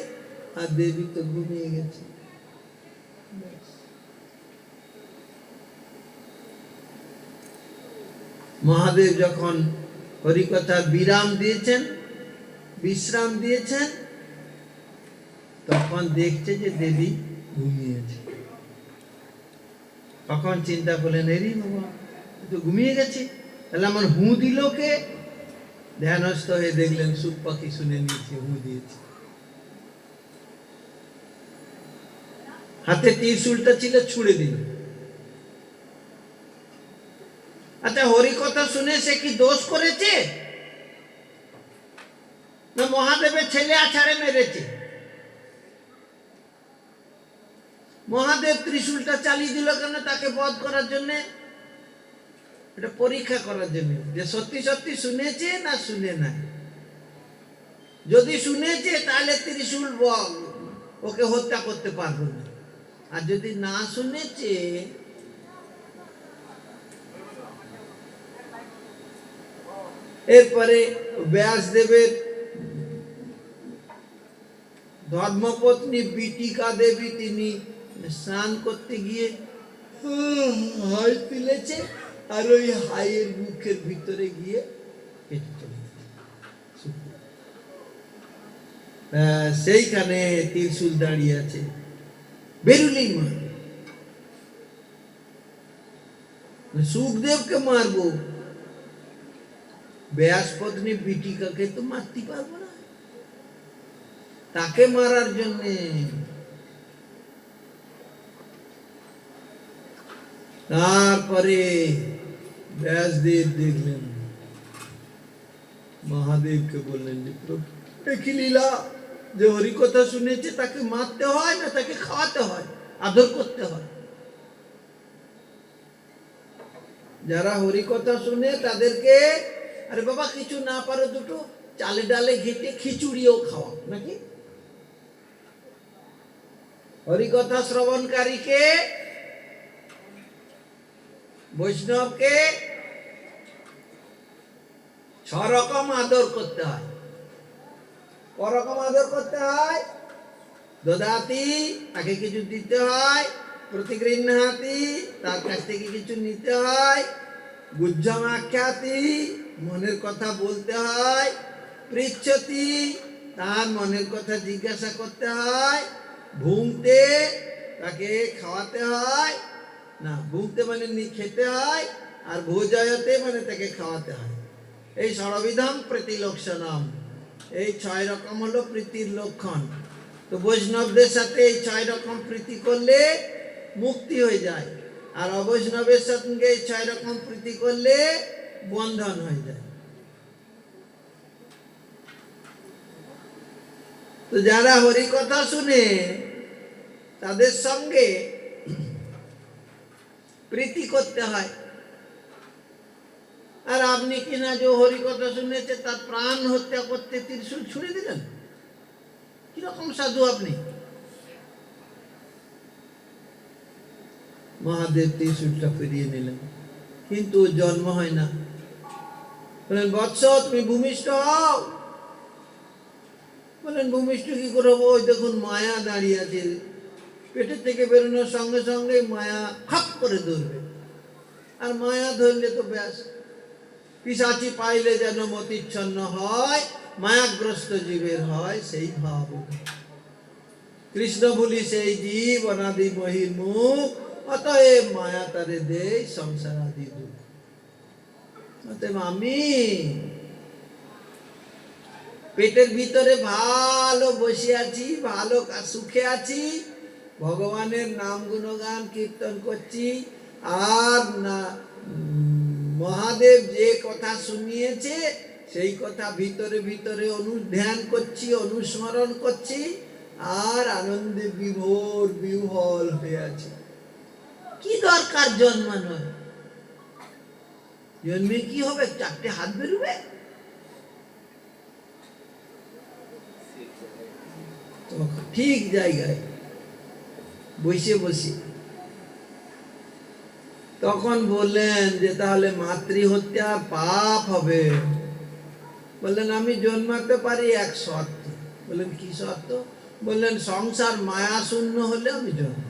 আর দেবী তো ঘুমিয়ে গেছে। মহাদেব যখন হরিকথা বিরাম দিয়েছেন, বিশ্রাম দিয়েছেন, তখন দেখছে যে দেবী ঘুমিয়েছে। তখন চিন্তা করলেন, এরি বাবা তো ঘুমিয়ে গেছে, তাহলে আমার হু দিল কে? ধ্যানস্থ হয়ে দেখলেন সুখ পাখি শুনে নিয়েছে, হু দিয়েছে। হাতে ত্রিশূলটা ছিল, ছুঁড়ে দিল। আচ্ছা, হরিকথা শুনে সে কি দোষ করেছে? না মহাদেবের ছেলে আছাড়ে মেরেছে? মহাদেব ত্রিশূলটা চালিয়ে দিল কেন? তাকে বধ করার জন্য, এটা পরীক্ষা করার জন্য যে সত্যি সত্যি শুনেছে না শুনে নাই। যদি শুনেছে তাহলে ত্রিশূল ওকে হত্যা করতে পারবে না, আর যদি না শুনেছে এরপরে ব্যাসদেবের ধর্মপত্নী বিটিকা দেবী, তিনি স্নান করতে গিয়ে হাই তুলেছে, আর ওই হাইয়ের মুখের ভিতরে গিয়ে কেটে চলে যায়। সেইখানে ত্রিশূল দাঁড়িয়ে আছে, বেরুলেই মারবে। সুখদেবকে মারবো, ব্যাস পত্নী বিটিকাকে তো মারতে পারবো না, তাকে মারার জন্যে। তারপরে ব্যাসদেব দেখলেন, মহাদেবকে বললেন যে প্রভু কি লীলা, যে হরিকথা শুনেছে তাকে মারতে হয় না তাকে খাওয়াতে হয়, আদর করতে হয়। যারা হরিকথা শুনে তাদেরকে, আরে বাবা কিছু না পারো দুটো চালে ডালে ঘেটে খিচুড়িও খাওয়া নাকি। হরিকথা শ্রবণকারীকে, বৈষ্ণবকে 6 রকম আদর করতে হয়। করকম আদর করতে হয়, দদাতি তাকে কিছু দিতে হয়, প্রতিগৃহ্ণাতি তার কাছ থেকে কিছু নিতে হয়, গুজ্জমাখ্যাতি মনের কথা বলতে হয়, পৃচ্ছতি তার মনের কথা জিজ্ঞাসা করতে হয়, ভুংতে তাকে খাওয়াতে হয়, না ভুংতে মানে খেতে হয়, আর ভোজয়তে মানে তাকে খাওয়াতে হয়। এই ষড়বিধম প্রীতিলক্ষণম, এই 6 রকম হলো প্রীতির লক্ষণ। তো বৈষ্ণবদের সাথে এই 6 রকম প্রীতি করলে মুক্তি হয়ে যায়, আর অবৈষ্ণবের সঙ্গে এই 6 রকম প্রীতি করলে বন্ধন হয়ে যায়। তো যারা হরি কথা শুনে তাদের সঙ্গে প্রীতি করতে হয়। আর আপনি কিনা যে হরি কথা শুনেছে তার প্রাণ হত্যা করতে ত্রিশূল ছুড়ে দিলেন, কিরকম সাধু আপনি? মহাদেব ত্রিশূলটা ফিরিয়ে নিলেন, কিন্তু জন্ম হয় না। বলেন বৎস তুমি ভূমিষ্ঠ হও। বলেন ভূমিষ্ঠ কি করে হবো? ওই দেখুন মায়া দাঁড়িয়ে আছে, পেটের থেকে বেরোনোর সঙ্গে সঙ্গে মায়া খাপ করে ধরবে, আর মায়া ধরলে তো ব্যাস। পিশাচি পাইলে যেন মতিচ্ছন্ন হয়, মায়াগ্রস্ত জীবের হয় সেই ভাব। কৃষ্ণ বলি সেই জীব অনাদি বহির্মুখ, অতএব মায়া তারে দেয় সংসার আদি দুঃখ। অতএব আমি পেটের ভিতরে ভালো বসে আছি, ভালো সুখে আছি, ভগবানের নাম গুণগান কীর্তন করছি, আর না মহাদেব যে কথা শুনিয়েছে সেই কথা ভিতরে ভিতরে অনুধ্যান করছি, অনুস্মরণ করছি, আর আনন্দে বিভোর বিহ্বল হয়ে আছে। কি দরকার জন্মানোর? জন্মে কি হবে? 4টে হাত বেরোবে? ঠিক জায়গায় বসে বসে তখন বললেন যে তাহলে মাতৃহত্যা পাপ হবে। বললেন আমি জন্মাতে পারি এক শর্ত। বললেন কি শর্ত? বললেন সংসার মায়া শূন্য হলে আমি জন্ম।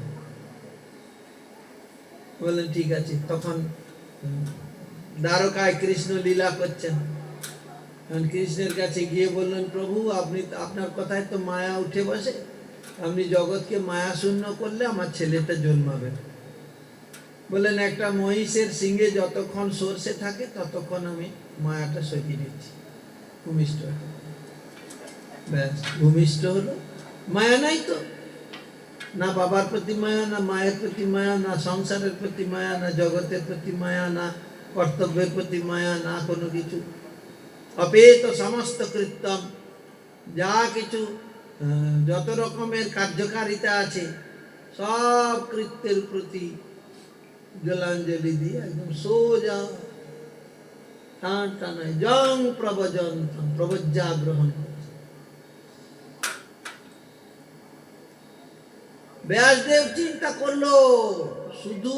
বললেন ঠিক আছে। তখন দ্বারকায় কৃষ্ণ লীলা করছেন, কৃষ্ণের কাছে গিয়ে বললেন প্রভু আপনি, আপনার কথায় তো মায়া উঠে বসে, আপনি জগৎকে মায়া শূন্য করলে আমার ছেলেটা জন্মাবে। বললেন একটা মহিষের সিংহে যতক্ষণ সর্ষে থাকে ততক্ষণ আমি মায়াটা সরিয়ে নিচ্ছি, ভূমিষ্ঠ। ব্যাস ভূমিষ্ঠ হলো, মায়া নাই তো, না বাবার প্রতি মায়া, না মায়ের প্রতি মায়া, না সংসারের প্রতি মায়া, না জগতের প্রতি মায়া, না কর্তব্যের প্রতি মায়া, না কোনো কিছু। অপেত সমস্ত কৃত্যম, যা কিছু যত রকমের কার্যকারিতা আছে সব কৃত্যের প্রতি জলাঞ্জলি দিয়ে একদম সোজা টান টানায় জং প্রবজন প্রবজ্জা গ্রহণ। ব্যাসদেব চিন্তা করলো শুধু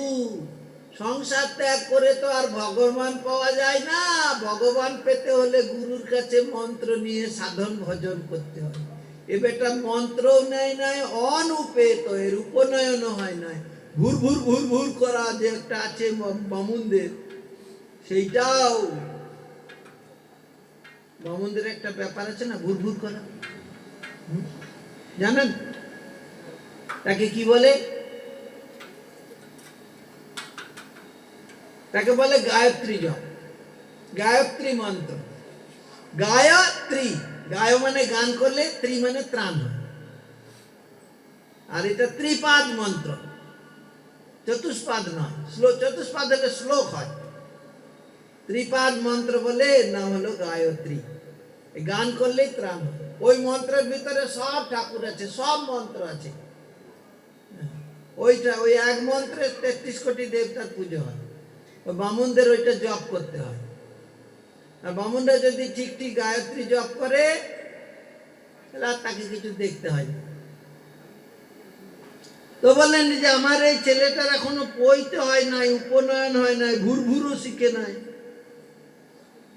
সংসার ত্যাগ করে তো আর ভগবান পাওয়া যায় না, ভগবান পেতে হলে গুরুর কাছে মন্ত্র নিয়ে সাধন ভজন করতে হয়। এ বেটা মন্ত্রও নেয় নাই, অনুপেত, এর উপনয়নও হয় নাই। ভুর ভুর ভুর ভুর করা যে একটা আছে বামুনদের, সেইটাও বামনদের একটা ব্যাপার আছে না, ভুর ভুর করা, জানেন তাকে কি বলে? তাকে বলে গায়ত্রী জপ, গায়ত্রী মন্ত্র। গায়ত্রী, গায় মানে গান করলে, ত্রি মানে ত্রাণ হয়। আর এটা ত্রিপাদ মন্ত্র, চতুষ্পাদ নয়। চতুষ্পাদ হলে শ্লোক হয়, ত্রিপাদ মন্ত্র বলে নাম হলো গায়ত্রী। গান করলেই ত্রাণ হয়। ওই মন্ত্রের ভিতরে সব ঠাকুর আছে, সব মন্ত্র আছে। ওইটা ওই এক মন্ত্রে 33 কোটি দেবতার পুজো হয়। ওই বামুনদের ওইটা জপ করতে হয়। আর বামুনরা যদি ঠিক ঠিক গায়ত্রী জপ করে তাহলে আর তাকে কিছু দেখতে হয় না। তো বললেন যে আমার এই ছেলেটার এখনো পইতে হয় নাই, উপনয়ন হয় নাই, ভুরভুরও শিখে নাই।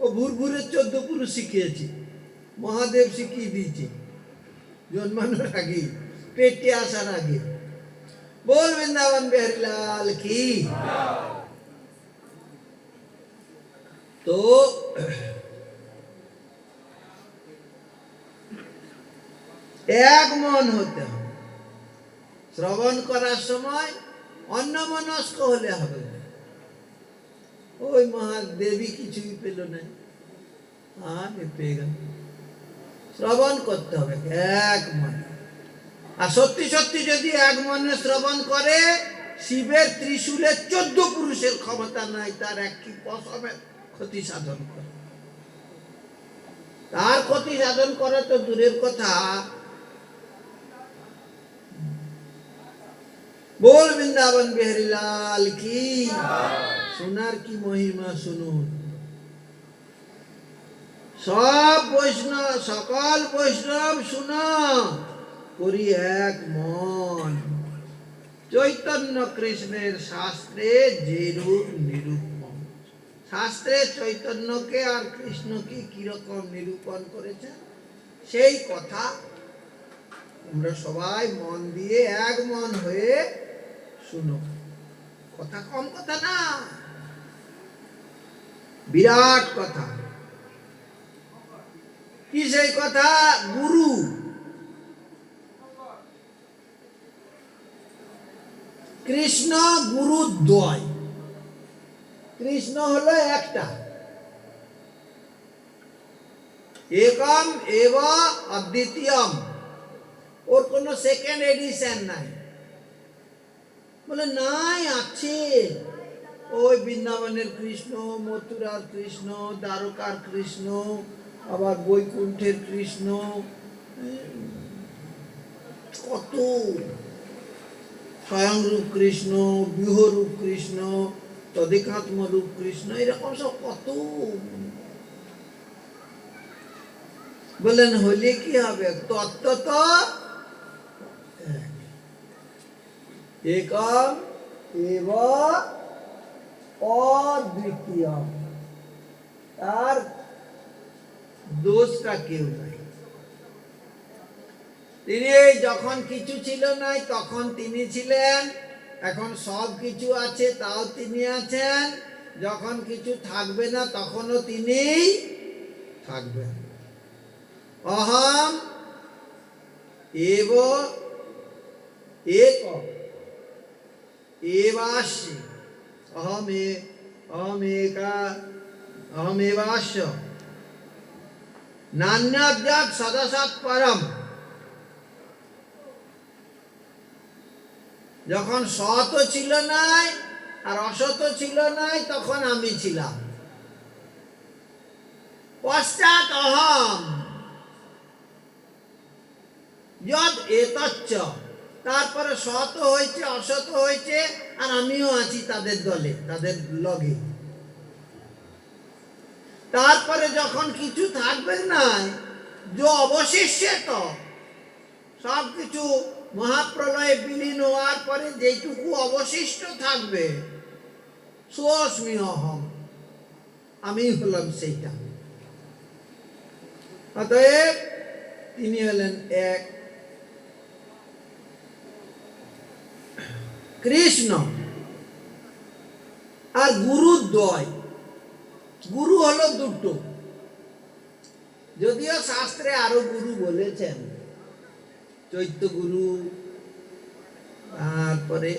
ও ভুরভুরের 14 পুরুষ শিখিয়েছে, মহাদেব শিখিয়ে দিয়েছে জন্মানোর আগে, পেটে আসার আগে। बोल वृंदावन बिहारी लाल की। तो এক মন হতে হবে। শ্রবণ করার সময় অন্যমনস্ক হলে হবে না। ওই মহাদেবী কিছুই পেল না, পেয়ে গেল। শ্রবণ করতে হবে এক মন। আর সত্যি সত্যি যদি এক মনে শ্রবণ করে, শিবের ত্রিশূলের 14 পুরুষের ক্ষমতা নাই তার একটি পশমের ক্ষতি সাধন করে। তার ক্ষতি সাধন করা তো দূরের কথা। बोल वृंदावन बिहारी लाल की। সোনার কি মহিমা শুনুন। সব বৈষ্ণব, সকল বৈষ্ণব শুনো, করি এক মন। চৈতন্য কৃষ্ণের শাস্ত্রে যেরূপ নিরূপণ, শাস্ত্রে চৈতন্যকে আর কৃষ্ণকে কিরকম নিরূপণ করেছে সেই কথা আমরা সবাই মন দিয়ে এক মন হয়ে শুনো। কথা কম কথা না, বিরাট কথা। কি সেই কথা? গুরু। কৃষ্ণ গুরু দ্বয়। কৃষ্ণ হলো একটা, একম এব অদ্বিতীয়ম। ওর কোনো সেকেন্ড এডিশন নাই। বলে নাই, আছে। ওই বৃন্দাবনের কৃষ্ণ, মথুরার কৃষ্ণ, দ্বারকার কৃষ্ণ, আবার বৈকুণ্ঠের কৃষ্ণ, কত স্বয়ংরূপ কৃষ্ণ, বিহরূপ কৃষ্ণ, তদেকাত্মরূপ কৃষ্ণ, এরকম সব কত। বলেন হলে কি হবে? তত্ত্ব তো একম এব অদ্বিতীয়ম। তার দোষটা কেউ নাই। তিনি যখন কিছু ছিল নাই তখন তিনি ছিলেন, এখন সব কিছু আছে তাও তিনি আছেন, যখন কিছু থাকবে না তখনও তিনি থাকবেন। অহম এব এক এবাস্মি, অহমেবাস্য নান্যৎ সদসৎ পরম। যখন সৎ ছিল নাই আর অসৎ ছিল নাই তখন আমি ছিলাম। পশ্চাৎ অহম যদ এতচ্চ, তারপরে সৎ হয়েছে, অসৎ হয়েছে, আর আমিও আছি তাদের দলে, তাদের লগে। তারপরে যখন কিছু থাকবে না, যে অবশিষ্ট, তো সব কিছু মহাপ্রলয়ে বিলীন হওয়ার পরে যেটুকু অবশিষ্ট থাকবে, সোস্মি অহম, আমি হলাম সেইটা। অতএব তিনি হলেন এক। কৃষ্ণ আর গুরু দ্বয়। গুরু হলো দুটো, যদিও শাস্ত্রে আরো গুরু বলেছেন, চৈত্য গুরু, তারপরে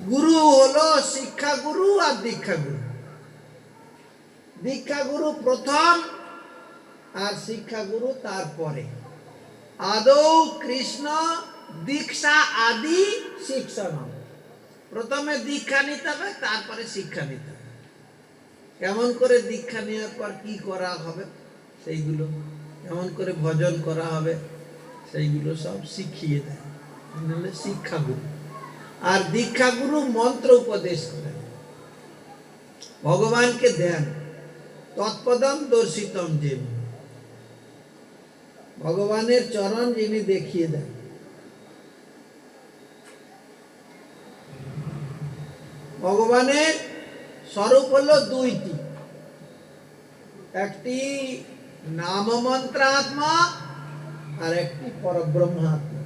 গুরু হলো শিক্ষা গুরু আর দীক্ষা গুরু। দীক্ষা গুরু প্রথম আর শিক্ষা গুরু তারপরে। আদৌ কৃষ্ণ দীক্ষা আদি শিক্ষণ, প্রথমে দীক্ষা নিতে হবে, তারপরে শিক্ষা নিতে হবে। কেমন করে দীক্ষা নেওয়ার পর কি করা হবে সেইগুলো, কেমন করে ভজন করা হবে সেইগুলো সব শিখিয়ে দেয়, নাহলে শিক্ষা গুরু। আর দীক্ষা গুরু মন্ত্র উপদেশ করেন, ভগবানকে দেন, তৎপদম দর্শিতম, যিনি ভগবানের চরণ যিনি দেখিয়ে দেন। ভগবানের স্বরূপ হলো দুইটি, একটি নাম মন্ত্রাত্মা আর একটি পরব্রহ্মাত্মা।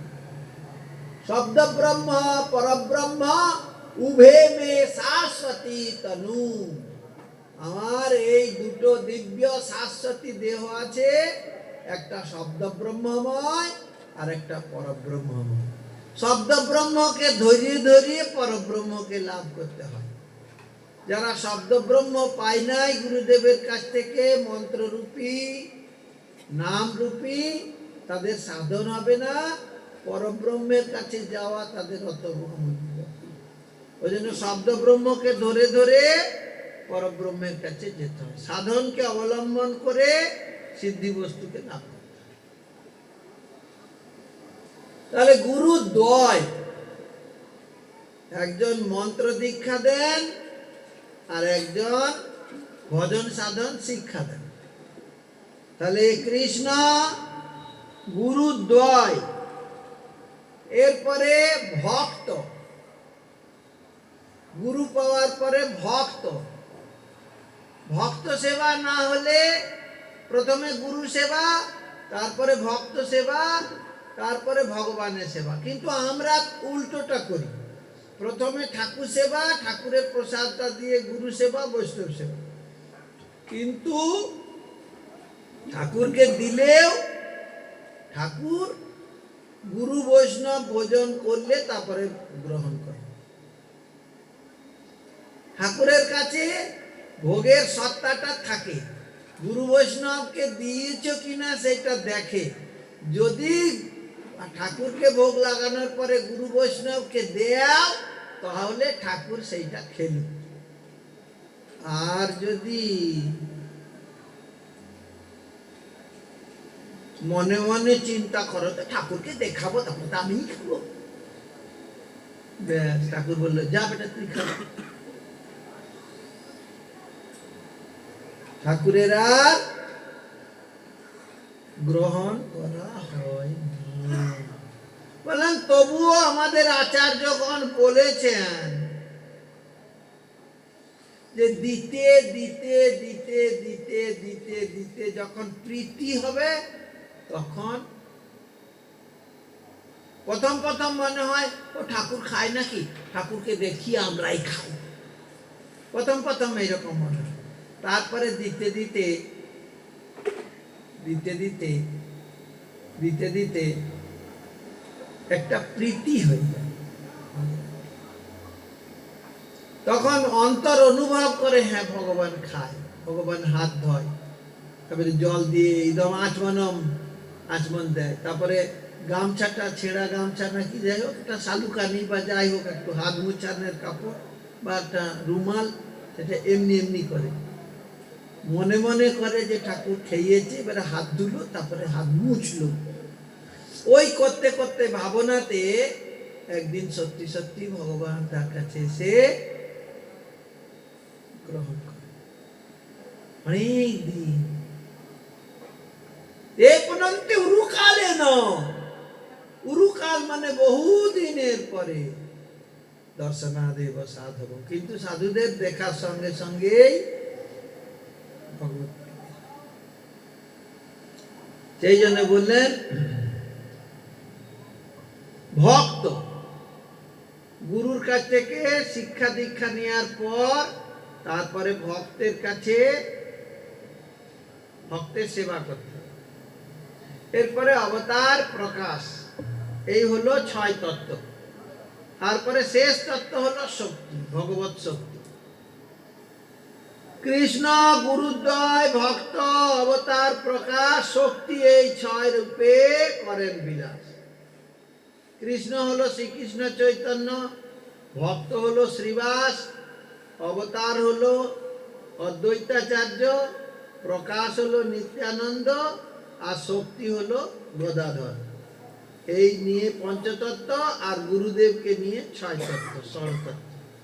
শব্দ ব্রহ্ম পরব্রহ্ম উভে মে শাশ্বতী তনু। আমার এই দুটো দিব্য শাশ্বতী দেহ আছে, একটা শব্দ ব্রহ্মময় আর একটা পরব্রহ্মময়। শব্দ ব্রহ্মকে ধরিয়ে ধরিয়ে পরব্রহ্মকে লাভ করতে হয়। যারা শব্দ ব্রহ্ম পায় নাই গুরুদেবের কাছ থেকে মন্ত্ররূপী নামরূপী, তাদের সাধন হবে না, পরব্রহ্মের কাছে যাওয়া তাদের অত ওই জন্য শব্দ ব্রহ্মকে ধরে ধরে পরব্রহ্মের কাছে যেতে হয়, সাধনকে অবলম্বন করে সিদ্ধি বস্তুকে লাভ করতে হয়। তাহলে গুরু দ্বয়, একজন মন্ত্র দীক্ষা দেন আর একজন ভজন সাধন শিক্ষা দেন। তাহলে কৃষ্ণ গুরু দ্বয়। এরপরে ভক্ত, গুরু পাওয়ার পরে ভক্ত। ভক্ত সেবা না হলে প্রথমে গুরু সেবা, তারপরে ভক্ত সেবা, তারপরে ভগবানের সেবা। কিন্তু আমরা উল্টোটা করি, প্রথমে ঠাকুর সেবা, ঠাকুরের প্রসাদটা দিয়ে গুরু সেবা, বৈষ্ণব সেবা। কিন্তু ঠাকুরকে দিলেও ঠাকুর গুরু বৈষ্ণব ভোজন করলে তারপরে গ্রহণ করে। ঠাকুরের কাছে ভোগের সত্তাটা থাকে, গুরু বৈষ্ণবকে দিয়েছ কিনা সেটা দেখে। যদি ঠাকুরকে ভোগ লাগানোর পরে গুরু বৈষ্ণবকে দেও, তাহলে ঠাকুর সেইটা খেল। আর যদি মনে মনে চিন্তা করো তো ঠাকুরকে দেখাবো, তারপর তো আমিই খাবো, ব্যাস, ঠাকুর বললো যা বেটা তুই খা। ঠাকুরের আর গ্রহণ করা হয় না। বললেন তবুও আমাদের আচার্যগণ বলেছেন যে দিতে দিতে দিতে দিতে দিতে দিতে যখন প্রীতি হবে, তখন প্রথম প্রথম মনে হয় ও ঠাকুর খায় নাকি, ঠাকুরকে দেখি আমরাই খাই, প্রথম প্রথম এইরকম মনে হয়। তারপরে দিতে দিতে দিতে দিতে দিতে দিতে একটা প্রীতি হয়ে যায়, তখন অন্তর অনুভব করে হ্যাঁ ভগবান খায়, ভগবান হাত ধয়, তারপরে জল দিয়ে একদম আচমন দেয়, তারপরে গামছাটা ছেঁড়া গামছা নাকি যাই হোক, একটা শালুকানি বা যাই হোক একটু হাত মুছানোর কাপড় বা একটা রুমাল, সেটা এমনি এমনি করে মনে মনে করে যে ঠাকুর খেয়েছে, এবারে হাত ধুলো, তারপরে হাত মুছলো। ওই করতে করতে ভাবনাতে একদিন সত্যি সত্যি ভগবান তার কাছে এসে গ্রহণ করে। অনেক দিন উরুকালে ন, উরুকাল মানে বহুদিনের পরে দর্শনাদেব সাধব, কিন্তু সাধুদের দেখার সঙ্গে সঙ্গেই ভগবত, সেই জন্য বললেন ভক্ত গুরুর কাছ থেকে শিক্ষা দীক্ষা নেওয়ার পর তারপরে ভক্তের কাছে ভক্তের সেবা করতে হবে। এরপরে অবতার প্রকাশ, এই হলো 6 তত্ত্ব। তারপরে শেষ তত্ত্ব হলো শক্তি, ভগবত শক্তি। কৃষ্ণ গুরুদ্বয় ভক্ত অবতার প্রকাশ শক্তি, এই 6 রূপে করেন বিলাস। কৃষ্ণ হলো শ্রীকৃষ্ণ চৈতন্য, ভক্ত হলো শ্রীবাস, অবতার হলো অদ্বৈতাচার্য, প্রকাশ হলো নিত্যানন্দ, আর শক্তি হলো গদাধর। এই নিয়ে পঞ্চতত্ত্ব, আর গুরুদেবকে নিয়ে 6 তত্ত্ব, ষড়তত্ত্ব।